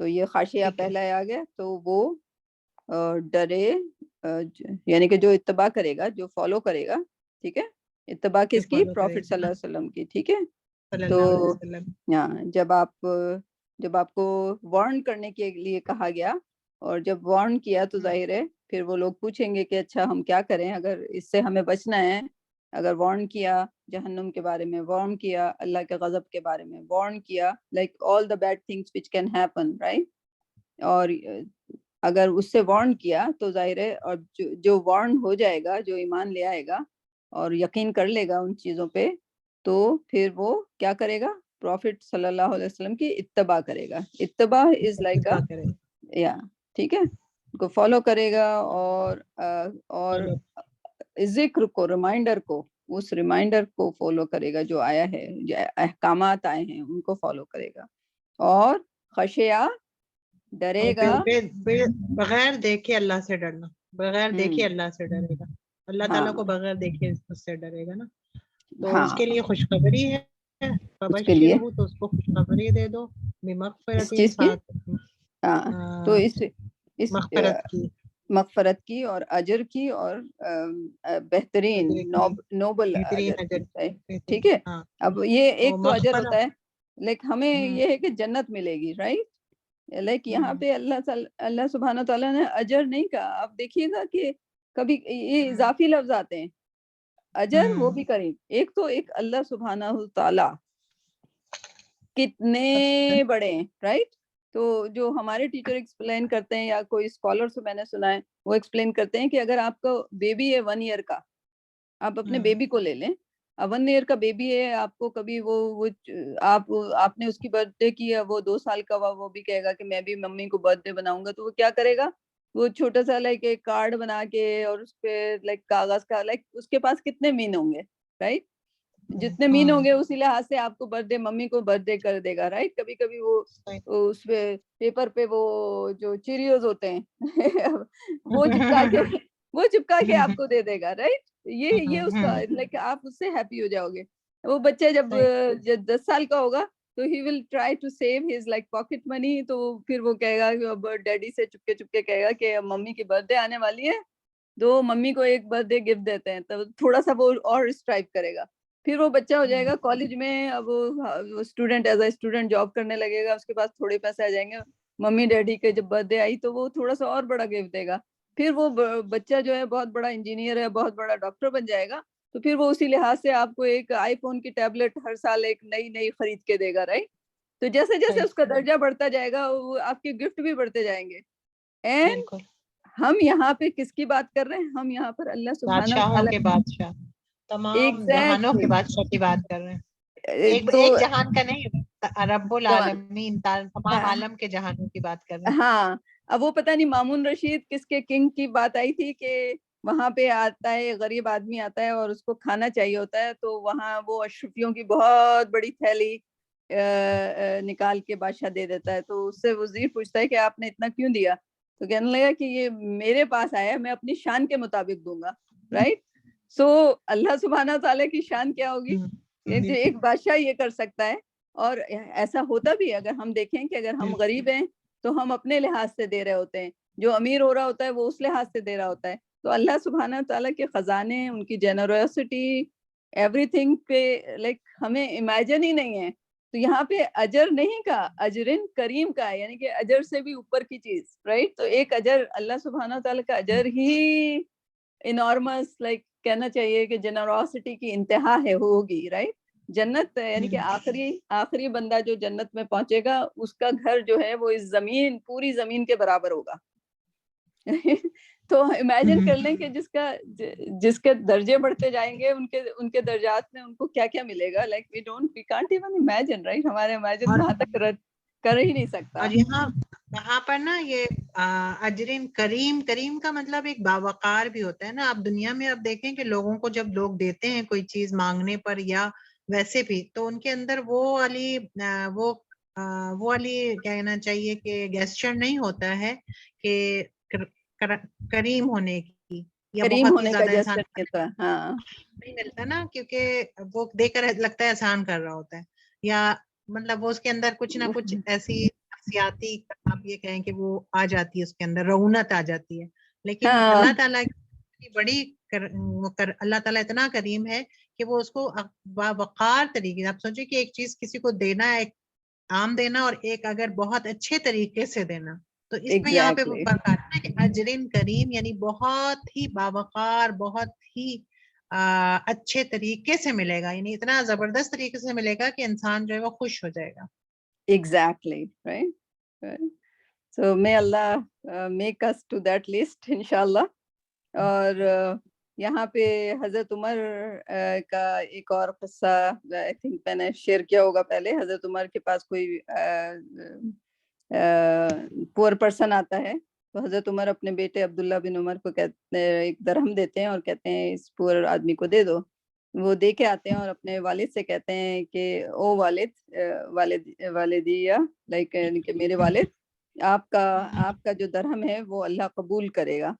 تو یہ خشیہ ٹھیک ہے. پہلا آ گیا تو وہ ڈرے یعنی کہ جو اتباع کرے گا جو فالو کرے گا ٹھیک ہے. اتباع جو کس کی؟ فالو کرے پروفٹ صلی اللہ علیہ وسلم کی. ٹھیک ہے. صلی تو اللہ علیہ وسلم. ہاں جب آپ کو وارن کرنے کے لیے کہا گیا اور جب وارن کیا تو ظاہر ہے پھر وہ لوگ پوچھیں گے کہ اچھا ہم کیا کریں اگر اس سے ہمیں بچنا ہے. اگر وارن کیا جہنم کے بارے میں، وارن کیا اللہ کے غضب کے بارے میں، وارن کیا like all the bad things which can happen right. اور اگر اس سے وارن کیا تو ظاہر ہے اور جو وارن ہو جائے گا جو ایمان لے آئے گا اور یقین کر لے گا ان چیزوں پہ تو پھر وہ کیا کرے گا؟ پروفٹ صلی اللہ علیہ وسلم کی اتباع کرے گا. اتباع از لائک یا ٹھیک ہے کو فالو کرے گا اور ذکر کو ریمائنڈر کو اس ریمائنڈر کو فالو کرے گا جو آیا ہے جو احکامات آئے ہیں ان کو فالو کرے گا. اور خشیہ ڈرے گا بغیر دیکھے اللہ سے ڈرنا. بغیر دیکھے اللہ سے ڈرے گا. اللہ تعالیٰ کو بغیر دیکھے اس سے ڈرے گا نا. تو اس کے لیے خوشخبری ہے. اس کے لیے تو اس کو خوشخبری دے دو اس چیز کی تو اس مغفرت کی مغفرت کی اور اجر کی اور بہترین نوبل اجر. ٹھیک ہے. اب یہ ایک تو اجر ہوتا ہے لیکن ہمیں یہ ہے کہ جنت ملے گی رائٹ. لائک یہاں پہ اللہ سبحانہ تعالیٰ نے اجر نہیں کہا. آپ دیکھیے گا کہ کبھی یہ اضافی لفظ آتے ہیں اجر وہ بھی کریں. ایک تو ایک اللہ سبحانہ تعالیٰ کتنے بڑے ہیں رائٹ. تو جو ہمارے ٹیچر ایکسپلین کرتے ہیں یا کوئی اسکالر سے میں نے سنا ہے وہ ایکسپلین کرتے ہیں کہ اگر آپ کا بیبی ہے 1 ایئر کا آپ اپنے بیبی کو لے لیں 1 ایئر کا بیبی ہے آپ کو کبھی وہ آپ نے اس کی برتھ ڈے کی وہ 2 سال کا ہوا وہ بھی کہے گا کہ میں بھی ممی کو برتھ ڈے بناؤں گا. تو وہ کیا کرے گا وہ چھوٹا سا لائک ایک کارڈ بنا کے اور اس پہ لائک کاغذ کا لائک اس کے پاس کتنے مین ہوں گے رائٹ. جتنے مین ہوں گے اسی لحاظ سے آپ کو برتھ ڈے ممی کو برتھ ڈے کر دے گا رائٹ. کبھی کبھی وہ اس پہ پیپر پہ وہ جو چیریوز ہوتے ہیں وہ چپکا کے آپ کو دے دے گا رائٹ. یہ اس کا لائک آپ اس سے ہیپی ہو جاؤ گے. وہ بچہ جب 10 سال کا ہوگا تو ہی will try to save his like pocket money. تو پھر وہ کہے گا کہ ڈیڈی سے چپکے چپکے کہے گا کہ ممی کی برتھ ڈے آنے والی ہے تو ممی کو ایک برتھ ڈے گفٹ دیتے ہیں. تو تھوڑا سا وہ اور اسٹرائیو کرے گا. پھر وہ بچہ ہو جائے گا کالج میں. اب وہ student as a student job کرنے لگے گا. اس کے پاس تھوڑے پیسے آ جائیں گے. ممی ڈیڈی کے جب برتھ ڈے آئی تو وہ تھوڑا سا اور بڑا گفٹ دے گا. پھر وہ بچہ جو ہے بہت بڑا انجینئر ہے بہت بڑا ڈاکٹر بن جائے گا تو پھر وہ اسی لحاظ سے آپ کو ایک آئی فون کی ٹیبلٹ ہر سال ایک نئی خرید کے دے گا رائٹ. تو جیسے جیسے اس کا درجہ بڑھتا جائے گا وہ آپ کے گفٹ بھی بڑھتے جائیں گے. اینڈ ہم یہاں پہ کس کی بات کر رہے ہیں؟ ہم یہاں پر اللہ سبحانہ بادشاہوں کے بادشاہ تمام جہانوں کے بادشاہ کی بات کر رہے ہیں. ایک جہان کا نہیں رب العالمین تمام عالم کے جہانوں کی بات کر رہے ہیں. ہاں اب وہ پتہ نہیں مامون رشید کس کے کنگ کی بات آئی تھی کہ وہاں پہ آتا ہے غریب آدمی آتا ہے اور اس کو کھانا چاہیے ہوتا ہے تو وہاں وہ اشرفیوں کی بہت بڑی تھیلی نکال کے بادشاہ دے دیتا ہے. تو اس سے وزیر پوچھتا ہے کہ آپ نے اتنا کیوں دیا؟ تو کہنے لگا کہ یہ میرے پاس آیا میں اپنی شان کے مطابق دوں گا رائٹ. سو اللہ سبحانہ تعالیٰ کی شان کیا ہوگی جو ایک بادشاہ یہ کر سکتا ہے. اور ایسا ہوتا بھی اگر ہم دیکھیں کہ اگر ہم غریب ہیں تو ہم اپنے لحاظ سے دے رہے ہوتے ہیں. جو امیر ہو رہا ہوتا ہے وہ اس لحاظ سے دے رہا ہوتا ہے. تو اللہ سبحانہ تعالیٰ کے خزانے ان کی جنروسٹی ایوری تھنگ پہ لائک ہمیں امیجن ہی نہیں ہے. تو یہاں پہ اجر نہیں کا اجرن کریم کا ہے یعنی کہ اجر سے بھی اوپر کی چیز رائٹ. تو ایک اجر اللہ سبحانہ تعالیٰ کا اجر ہی انارمس لائک کہنا چاہیے کہ جنروسٹی کی انتہا ہے ہوگی رائٹ. جنت یعنی کہ آخری بندہ جو جنت میں پہنچے گا اس کا گھر جو ہے وہ اس زمین پوری زمین کے برابر ہوگا تو امیجن کر لیں کہ جس کے درجے بڑھتے جائیں گے ان کے درجات میں ان کو کیا کیا ملے گا. Like we can't even imagine right. ہمارے امیجن وہاں تک کر ہی نہیں سکتا. اور یہاں پر نا یہ اجرین کریم کا مطلب ایک باوقار بھی ہوتا ہے نا. آپ دنیا میں اب دیکھیں کہ لوگوں کو جب لوگ دیتے ہیں کوئی چیز مانگنے پر یا ویسے بھی, تو ان کے اندر وہ والی کہنا چاہیے کہ گیسچر نہیں ہوتا ہے کہ کریم ہونے کی یا کریم بہت ہی ہونے کا زیادہ انسان جیسا ہاں نہیں ملتا نا, کیونکہ وہ دیکھ کر لگتا ہے احسان کر رہا ہوتا ہے, یا مطلب وہ اس کے اندر کچھ نہ کچھ ایسی نفسیاتی آپ یہ کہیں کہ وہ آ جاتی ہے, اس کے اندر رعونت آ جاتی ہے. لیکن اللہ تعالیٰ کی بڑی اللہ تعالیٰ اتنا کریم ہے کہ وہ اس کو باوقار طریقے, آپ سوچیں کہ ایک چیز کسی کو دینا ہے, ایک عام دینا, اور ایک اگر بہت اچھے طریقے سے دینا, تو اس میں یہاں پہ فرق آتا ہے کہ اجرین کریم یعنی بہت ہی باوقار, بہت ہی اچھے طریقے سے ملے گا, یعنی اتنا زبردست طریقے سے ملے گا کہ انسان جو ہے وہ خوش ہو جائے گا. Exactly, right. So may Allah make us to that list inshallah. اور یہاں پہ حضرت عمر کا ایک اور قصہ I think میں نے شیئر کیا ہوگا پہلے. حضرت عمر کے پاس کوئی پور پرسن آتا ہے, تو حضرت عمر اپنے بیٹے عبداللہ بن عمر کو کہتے ہیں, ایک درہم دیتے ہیں اور کہتے ہیں اس پور آدمی کو دے دو. وہ دے کے آتے ہیں اور اپنے والد سے کہتے ہیں کہ او والدیہ, لائک کہ میرے والد, آپ کا جو درہم ہے وہ اللہ قبول کرے گا.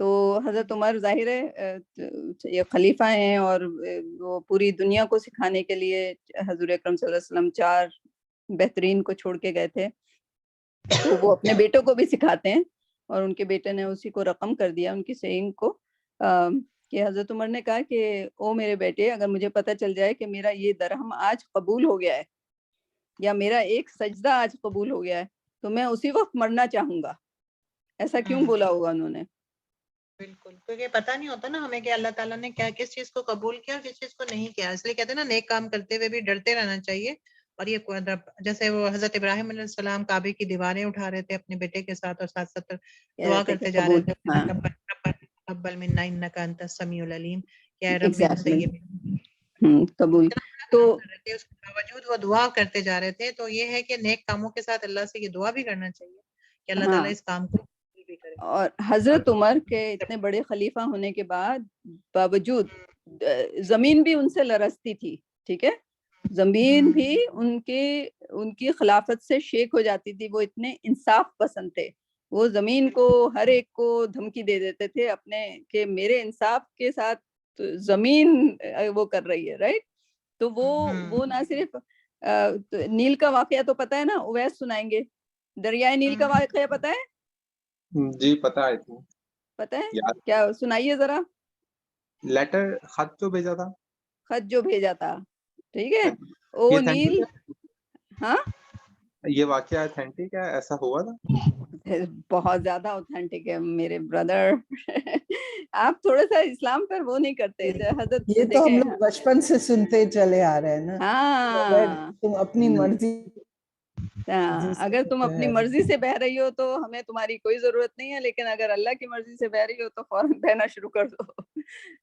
تو حضرت عمر ظاہر ہے یہ خلیفہ ہیں اور وہ پوری دنیا کو سکھانے کے لیے حضور اکرم صلی اللہ علیہ وسلم 4 بہترین کو چھوڑ کے گئے تھے, تو وہ اپنے بیٹوں کو بھی سکھاتے ہیں. اور ان کے بیٹے نے اسی کو رقم کر دیا, ان کی سینگ کو, کہ حضرت عمر نے کہا کہ او میرے بیٹے, اگر مجھے پتہ چل جائے کہ میرا یہ درہم آج قبول ہو گیا ہے یا میرا ایک سجدہ آج قبول ہو گیا ہے, تو میں اسی وقت مرنا چاہوں گا. ایسا کیوں بولا ہوگا انہوں نے؟ بالکل, کیونکہ پتہ نہیں ہوتا نا ہمیں کہ اللہ تعالیٰ نے کس چیز کو قبول کیا اور کس چیز کو نہیں کیا. اس لیے کہتے ہیں نا نیک کام کرتے ہوئے بھی ڈرتے رہنا چاہیے. اور یہ جیسے وہ حضرت ابراہیم علیہ السلام کعبے کی دیواریں اٹھا رہے تھے اپنے بیٹے کے ساتھ, اور ساتھ ساتھ دعا کرتے جا رہے تھے تقبل منا انک انت السمیع العلیم, کہ اے رب میرے سے یہ قبول. تو اس کے باوجود وہ دعا کرتے جا رہے تھے. تو یہ ہے کہ نیک کاموں کے ساتھ اللہ سے یہ دعا بھی کرنا چاہیے کہ اللہ تعالیٰ اس کام کو بھی کرے. اور حضرت عمر کے اتنے بڑے خلیفہ ہونے کے باوجود زمین بھی ان سے لرزتی تھی, ٹھیک ہے, زمین بھی ان کی خلافت سے شیک ہو جاتی تھی. وہ اتنے انصاف پسند تھے, وہ زمین کو ہر ایک کو دھمکی دے دیتے تھے اپنے کہ میرے انصاف کے ساتھ زمین وہ کر رہی ہے, رائٹ. تو وہ نہ صرف نیل کا واقعہ تو پتہ ہے نا, اویس سنائیں گے. دریائے نیل کا واقعہ پتہ ہے؟ جی پتا ہے, پتہ ہے کیا, سنائیے ذرا. لیٹر, خط جو بھیجا تھا, ٹھیک ہے, او نیل. ہاں یہ واقعہ اتھینٹک ہے, ایسا ہوا تھا؟ بہت زیادہ اوتھینٹک ہے میرے بردر. آپ تھوڑا سا اسلام پر وہ نہیں کرتے. حضرت یہ تو ہم لوگ بچپن سے سنتے چلے آ رہے ہیں نا. ہاں, تم اپنی مرضی, اگر تم اپنی مرضی سے بہ رہی ہو تو ہمیں تمہاری کوئی ضرورت نہیں ہے, لیکن اگر اللہ کی مرضی سے بہ رہی ہو تو فوراً بہنا شروع کر دو,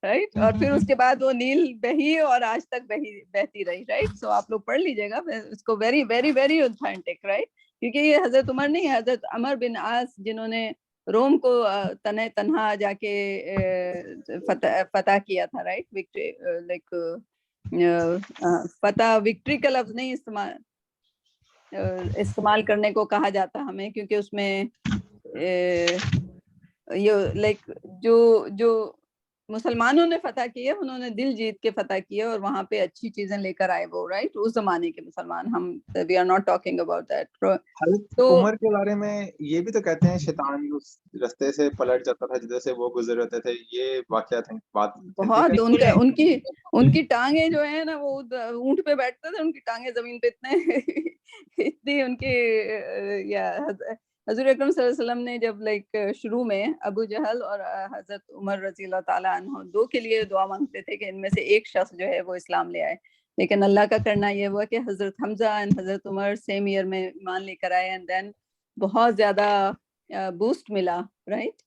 رائٹ. اور پھر اس کے بعد وہ نیل بہی اور آج تک بہتی رہی, رائٹ. سو آپ لوگ پڑھ لیجیے گا اس کو, very very very authentic, right. کیونکہ یہ حضرت عمر نہیں, حضرت عمر بن عاص جنہوں نے روم کو تنہا جا کے فتح کیا تھا, رائٹ. وکٹری, لائک فتح وکٹری کا لفظ نہیں استعمال کرنے کو کہا جاتا ہمیں, کیونکہ اس میں یہ لائک جو مسلمانوں نے فتح کیے, انہوں نے دل جیت کے فتح کیے اور وہاں پہ اچھی چیزیں لے کر آئے وہ, رائٹ. اس زمانے کے مسلمان, ہم we are not talking about that. حضرت عمر کے بارے میں یہ بھی تو کہتے ہیں شیطان اس رستے سے پلٹ جاتا تھا جدھر سے وہ گزر رہتے تھے. یہ واقعات بہت, ان کی ٹانگیں جو ہیں نا, وہ اونٹ پہ بیٹھتے تھے, ان کی ٹانگیں زمین پہ اتنی ان کی. حضور اکرم صلی اللہ علیہ وسلم نے جب لائک شروع میں ابو جہل اور حضرت عمر رضی اللہ تعالیٰ عنہ دو کے لیے دعا مانگتے تھے کہ ان میں سے ایک شخص جو ہے وہ اسلام لے آئے, لیکن اللہ کا کرنا یہ ہوا کہ حضرت حمزہ اور حضرت عمر سیم ایئر میں ایمان لے کر آئے, اینڈ دین بہت زیادہ بوسٹ ملا, رائٹ.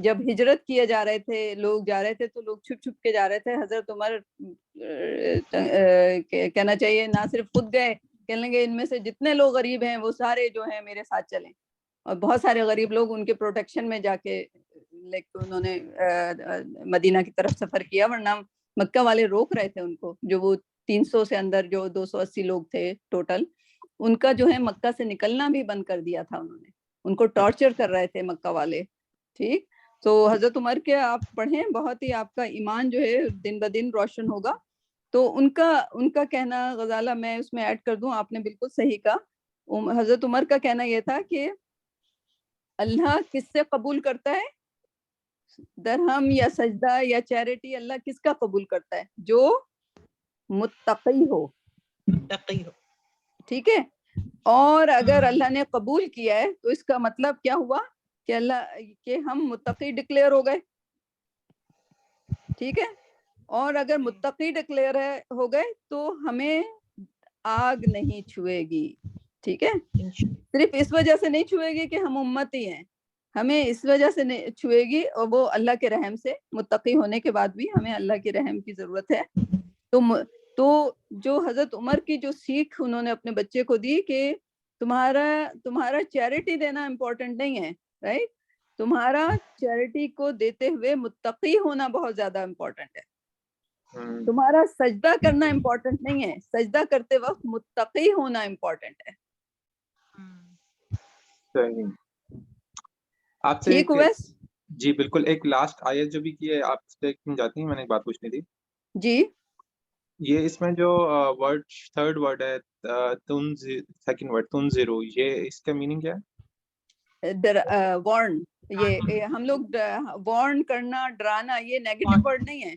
جب ہجرت کیے جا رہے تھے، لوگ جا رہے تھے تو لوگ چھپ چھپ کے جا رہے تھے. حضرت عمر کہنا چاہیے نہ صرف خود گئے، کہنے لگے ان میں سے جتنے لوگ غریب ہیں وہ سارے جو ہیں میرے ساتھ چلیں، اور بہت سارے غریب لوگ ان کے پروٹیکشن میں جا کے انہوں نے مدینہ کی طرف سفر کیا، ورنہ مکہ والے روک رہے تھے ان کو. جو وہ 300 سے اندر جو 280 لوگ تھے ٹوٹل، ان کا جو ہے مکہ سے نکلنا بھی بند کر دیا تھا انہوں نے، ان کو ٹارچر کر رہے تھے مکہ والے. ٹھیک، تو حضرت عمر کے آپ پڑھیں، بہت ہی آپ کا ایمان جو ہے دن بدن روشن ہوگا. تو ان کا کہنا غزالہ میں اس میں ایڈ کر دوں، آپ نے بالکل صحیح کہا. حضرت عمر کا کہنا یہ تھا کہ اللہ کس سے قبول کرتا ہے، درہم یا سجدہ یا چیریٹی، اللہ کس کا قبول کرتا ہے؟ جو متقی ہو. ٹھیک ہے، اور اگر اللہ نے قبول کیا ہے تو اس کا مطلب کیا ہوا کہ ہم متقی ڈکلیئر ہو گئے. ٹھیک ہے، اور اگر متقی ڈکلیئر ہو گئے تو ہمیں آگ نہیں چھوئے گی. ٹھیک ہے، صرف اس وجہ سے نہیں چھوئے گی کہ ہم امتی ہیں، ہمیں اس وجہ سے نہیں چھوئے گی، اور وہ اللہ کے رحم سے. متقی ہونے کے بعد بھی ہمیں اللہ کے رحم کی ضرورت ہے. تو جو حضرت عمر کی جو سیکھ انہوں نے اپنے بچے کو دی کہ تمہارا چیریٹی دینا امپورٹنٹ نہیں ہے، رائٹ، تمہارا چیریٹی کو دیتے ہوئے متقی ہونا بہت زیادہ امپورٹنٹ ہے. تمہارا سجدہ کرنا امپورٹنٹ نہیں ہے، سجدہ کرتے وقت متقی ہونا امپورٹنٹ ہے. آپ سے جی بالکل ایک لاسٹ آیت جو بھی کی ہے آپ سے جاتی ہیں، میں نے ایک بات پوچھنی تھی. جی، یہ اس میں جو ورڈ تھرڈ ورڈ ہے سیکنڈ ورڈ تنذرو، یہ اس کا میننگ کیا ہے؟ وارن، یہ ہم لوگ وارن کرنا، ڈرانا، یہ نیگیٹو ورڈ نہیں ہے،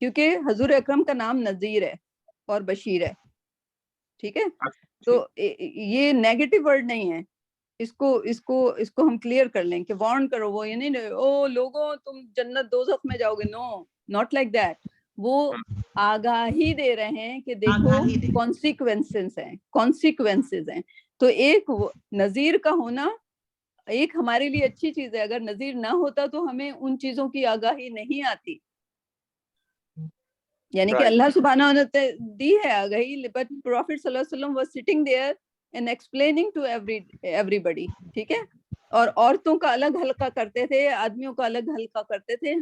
کیونکہ حضور اکرم کا نام نذیر ہے اور بشیر ہے. ٹھیک ہے، تو یہ نیگیٹو ورڈ نہیں ہے. اس کو ہم کلیئر کر لیں کہ وارن کرو، وہ یہ نہیں او لوگوں تم جنت دوزخ میں جاؤ گے، نو ناٹ لائک دیٹ. وہ آگاہی دے رہے ہیں کہ دیکھو کانسیکوینسز ہیں. تو ایک نذیر کا ہونا ایک ہمارے لیے اچھی چیز ہے. اگر نذیر نہ ہوتا تو ہمیں ان چیزوں کی آگاہی نہیں آتی، یعنی کہ اللہ سبحانہ نے دی ہے آگاہی، بٹ پروفٹ صلی اللہ علیہ وسلم was sitting there and explaining to everybody. ٹھیک ہے، اور عورتوں کا الگ حلقہ کرتے تھے، آدمیوں کا الگ حلقہ کرتے تھے.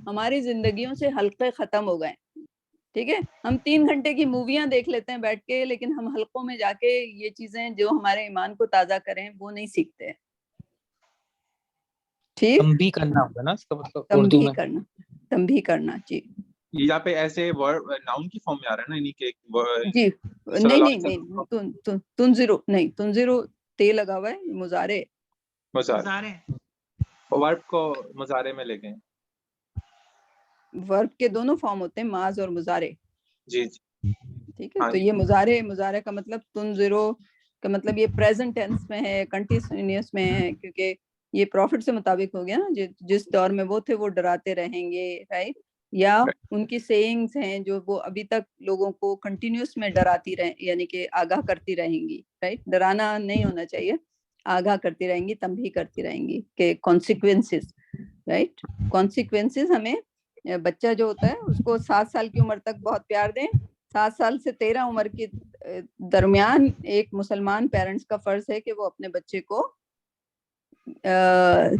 ہماری زندگیوں سے حلقے ختم ہو گئے. ٹھیک ہے، ہم 3 گھنٹے کی موویاں دیکھ لیتے ہیں بیٹھ کے، لیکن ہم حلقوں میں جا کے یہ چیزیں جو ہمارے ایمان کو تازہ کریں وہ نہیں سیکھتے. ٹھیک، تنبیہ کرنا ہوگا نا اس کا مطلب، تنبیہ کرنا. جی، یہاں پہ ایسے ورڈ ناؤن کی فارم میں آ رہا ہے نا، یعنی کہ جی نہیں تنذرو نہیں، تنذرو تے لگا ہوا ہے، مضارع ورب کو مضارع میں لے گئے. ورب کے دونوں فارم ہوتے ہیں، ماض اور مضارع. جی جی، ٹھیک ہے، تو یہ مضارع کا مطلب تنذرو کا مطلب یہ پریزنٹ ٹینس میں ہے، کنٹینیوس میں ہے، کیونکہ یہ پروفٹ سے مطابق ہو گیا نا، جس دور میں وہ تھے وہ ڈراتے رہیں گے، رائٹ، یا ان کی سیئنگز ہیں جو وہ ابھی تک لوگوں کو کنٹینیوس میں ڈراتی رہیں، یعنی کہ آگاہ کرتی رہیں گی. رائٹ، ڈرانا نہیں ہونا چاہیے، آگاہ کرتی رہیں گی، تنبیہ کرتی رہیں گی کہ کانسیکوینسز. رائٹ، کانسیکوینسز ہمیں بچہ جو ہوتا ہے اس کو 7 سال کی عمر تک بہت پیار دیں. 7 سال سے 13 عمر کے درمیان ایک مسلمان پیرنٹس کا فرض ہے کہ وہ اپنے بچے کو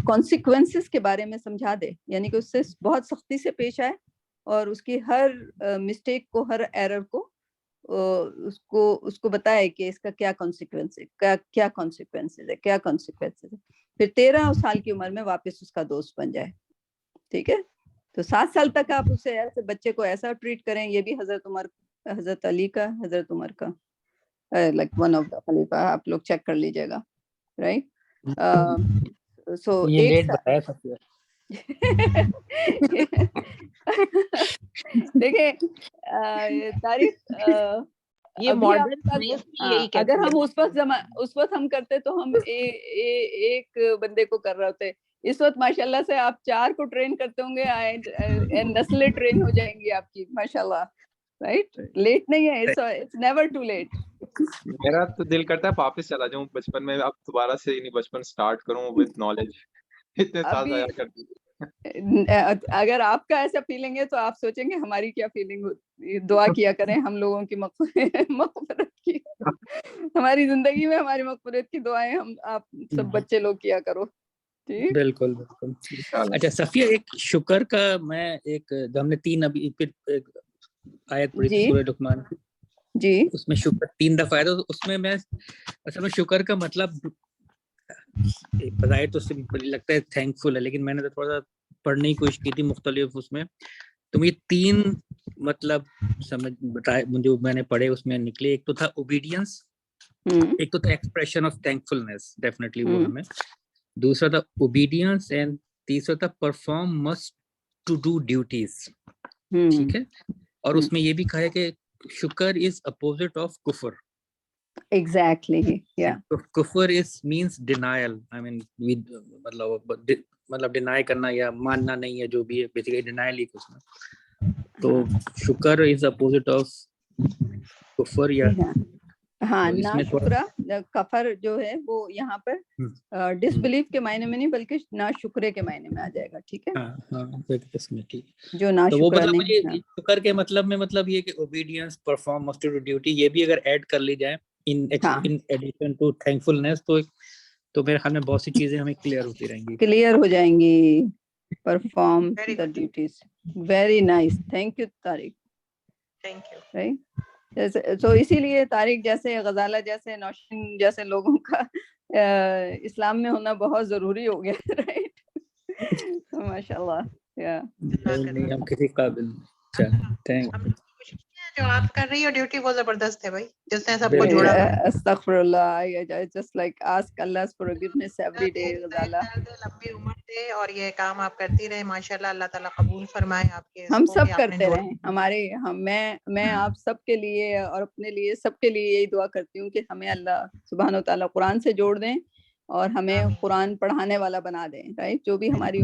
کانسیکوینسز کے بارے میں سمجھا دے، یعنی کہ اس سے بہت سختی سے پیش آئے اور اس کی ہر مسٹیک کو، ہر ایرر کو اس کو بتائے کہ اس کا کیا کانسیکوینس ہے، کیا کانسیکوینسز ہے، کیا کانسیکوینسز ہے. پھر 13 سال کی عمر میں واپس اس کا دوست بن جائے. ٹھیک ہے، تو 7 سال تک آپ اسے ایسے بچے کو ایسا ٹریٹ کریں. یہ بھی حضرت علی کا، حضرت عمر کا، لائک ون آف دا خلیفہ، آپ لوگ چیک کر لیجیے گا. رائٹ، سو یہ لیٹ بتایا سب. دیکھیں تاریخ، اگر ہم اس وقت ہم کرتے تو ہم ایک بندے کو کر رہے ہوتے. اس وقت ماشاءاللہ سے آپ 4 کو ٹرین کرتے ہوں گے، نسلیں ٹرین ہو جائیں گی آپ کی ماشاءاللہ. رائٹ، لیٹ نہیں ہے، اٹس نیور ٹو لیٹ. میرا تو دل کرتا ہے واپس چلا جاؤں بچپن میں، اب دوبارہ سے بچپن سٹارٹ کروں وتھ نالج. اتنے سال ضائع کر دیے. اگر آپ کا ایسا فیلنگ ہے تو آپ سوچیں گے ہماری کیا فیلنگ ہوتی. دعا کیا کریں ہم لوگوں کی مغفرت کی, ہماری زندگی میں ہماری مغفرت کی دعائیں ہم آپ سب بچے لوگ کیا کرو. بالکل بالکل. اچھا صفیہ, ایک شکر کا میں ایک ہم نے 3 ابھی پھر آیت پڑھی تھی سورہ لقمان کی, جی اس میں شکر 3 دفعہ آیا, تو اس میں اصل میں شکر کا مطلب بظاہر تو سمپل لگتا ہے تھینک فل ہے, لیکن میں نے تو تھوڑا سا پڑھنے کی کوشش کی تھی مختلف اس میں, تو یہ 3 مطلب سمجھ بتائے جو میں نے پڑھے اس میں نکلے. ایک تو تھا اوبیڈینس, ایک تو تھا ایکسپریشن آف تھینکفلنس, ڈیفینیٹلی وہ ہمیں, دوسرا تھا اوبیڈینس, اینڈ تیسرا تھا perform must to do duties. ٹھیک ہے, اور اس میں یہ بھی کہا ہے کہ شکر از اپوزٹ آف کفر. Exactly, yeah. کفر از مینس ڈینائل, آئی مین مطلب ڈینائی کرنا یا ماننا نہیں ہے, جو بھی ہے بیسیکلی ڈینائل ہی اس میں. تو شکر از اپوزٹ آف کفر, یا ہاں نا شکرہ کفر جو ہے وہ یہاں پر ڈس بلیف کے معنی میں نہیں بلکہ نا شکرے کے معنی میں آ جائے گا. ٹھیک ہے, جو نا شکرہ نہیں. شکر کے مطلب میں مطلب یہ کہ obedience, perform must do duty, یہ بھی اگر ایڈ کر لی جائے ان ایڈیشن ٹو تھینکفلنس, تو میرے خیال میں بہت سی چیزیں ہمیں کلیئر ہوتی رہیں گی, کلیئر ہو جائیں گی. Perform the duties. Very nice, thank you Tariq. Thank you. Right, تو اسی لیے طارق جیسے, غزالہ جیسے, نوشین جیسے لوگوں کا اسلام میں ہونا بہت ضروری ہو گیا. رائٹ, ماشاء اللہ. ہم کسی قابل. جو آپ کر رہی ہو ڈیوٹی وہ زبردست ہے بھائی, جس نے سب کو جوڑا. استغفر اللہ, I just like ask Allah's forgiveness every day. Ghazala لمبی عمر دے اور یہ کام آپ کرتی رہے ماشاءاللہ, اللہ تعالیٰ قبول فرمائے آپ کے. ہم سب کرتے رہیں, ہمارے میں آپ سب کے لیے اور اپنے لیے سب کے لیے یہی دعا کرتی ہوں کہ ہمیں اللہ سبحانہ و تعالیٰ قرآن سے جوڑ دیں اور ہمیں قرآن پڑھانے والا بنا دیں. رائٹ, جو بھی ہماری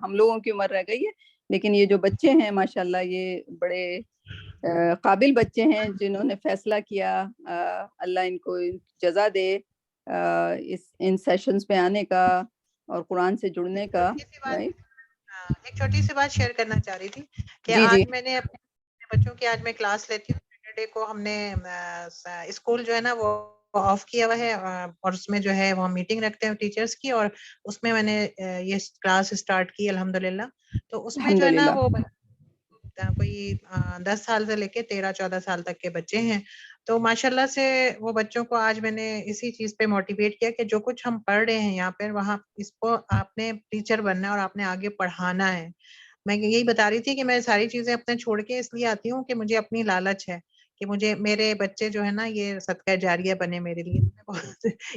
ہم لوگوں کی عمر رہ گئی ہے, لیکن یہ جو بچے ہیں ماشاءاللہ یہ بڑے قابل بچے ہیں جنہوں نے فیصلہ کیا. اللہ ان کو جزا دے ان سیشنز پہ آنے کا اور قرآن سے جڑنے کا. ایک چھوٹی سی بات شیئر کرنا چاہ رہی تھی کہ آج میں نے اپنے بچوں کی, آج میں کلاس لیتی ہوں, سیٹرڈے کو ہم نے اسکول جو ہے نا وہ آف کیا ہوا ہے, اور اس میں جو ہے وہ میٹنگ رکھتے ہیں ٹیچرز کی, اور اس میں نے یہ کلاس اسٹارٹ کی الحمدللہ. تو اس میں جو ہے نا وہ کوئی 10 سال سے لے کے 13-14 سال تک کے بچے ہیں. تو ماشاءاللہ سے وہ بچوں کو آج میں نے اسی چیز پہ موٹیویٹ کیا کہ جو کچھ ہم پڑھ رہے ہیں یہاں پہ, وہاں اس کو آپ نے ٹیچر بننا ہے اور آپ نے آگے پڑھانا ہے. میں یہی بتا رہی تھی کہ میں ساری چیزیں اپنے چھوڑ کے اس لیے آتی ہوں کہ مجھے اپنی لالچ ہے کہ مجھے میرے بچے جو ہے نا یہ صدقہ جاریہ بنے میرے لیے.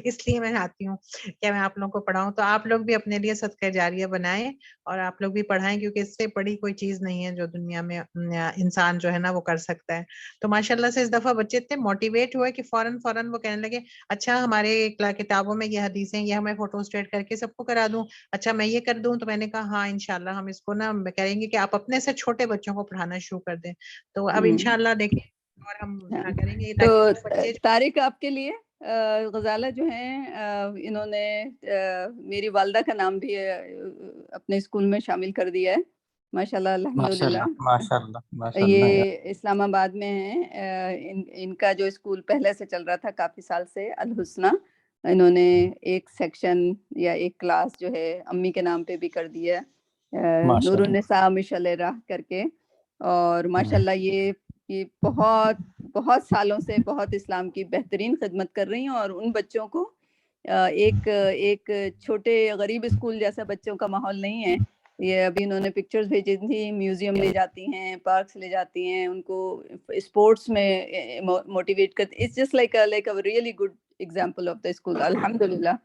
اس لیے میں آتی ہوں کہ میں آپ لوگوں کو پڑھاؤں. تو آپ لوگ بھی اپنے لیے صدقہ جاریہ بنائیں اور آپ لوگ بھی پڑھائیں, کیونکہ اس سے بڑی کوئی چیز نہیں ہے جو دنیا میں انسان جو ہے نا وہ کر سکتا ہے. تو ماشاءاللہ سے اس دفعہ بچے اتنے موٹیویٹ ہوئے کہ فوراً وہ کہنے لگے اچھا ہمارے کتابوں میں یہ حدیثیں, یہ ہمیں فوٹو اسٹیٹ کر کے سب کو کرا دوں, اچھا میں یہ کر دوں. تو میں نے کہا ہاں انشاءاللہ ہم اس کو نا کریں گے کہ آپ اپنے سے چھوٹے بچوں کو پڑھانا شروع کر دیں. تو اب انشاءاللہ دیکھیں اور ہم کریں گے. تو طارق آپ کے لیے غزالہ جو ہیں انہوں نے میری والدہ کا نام بھی اپنے اسکول میں شامل کر دیا ہے ماشاءاللہ الحمدللہ. یہ اسلام آباد میں ہیں. ان کا جو اسکول پہلے سے چل رہا تھا کافی سال سے, الحسنہ, انہوں نے ایک سیکشن یا ایک کلاس جو ہے امی کے نام پہ بھی کر دیا ہے, نور النساء مشعل راہ کر کے. اور ماشاءاللہ یہ بہت سالوں سے بہت اسلام کی بہترین خدمت کر رہی ہیں, اور ان بچوں کو ایک چھوٹے غریب اسکول جیسا بچوں کا ماحول نہیں ہے. یہ ابھی انہوں نے پکچرز بھیجی تھی, میوزیم لے جاتی ہیں, پارکس لے جاتی ہیں, ان کو اسپورٹس میں موٹیویٹ کرتی. It's just like a really good example of the school, alhamdulillah.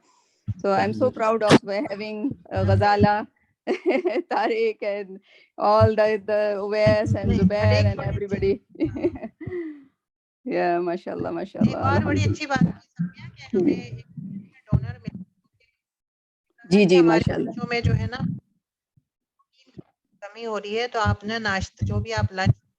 So I'm so proud of having Ghazala, Tariq and all the Uwais and Zubair and everybody. Yeah, mashallah. اور بڑی اچھی بات ہے کہ ہمیں donor جی ماشاءاللہ. میں جو ہے نا کمی ہو رہی ہے, تو آپ نے ناشتہ جو بھی آپ لنچ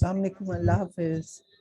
Assalamualaikum, Allah Hafiz.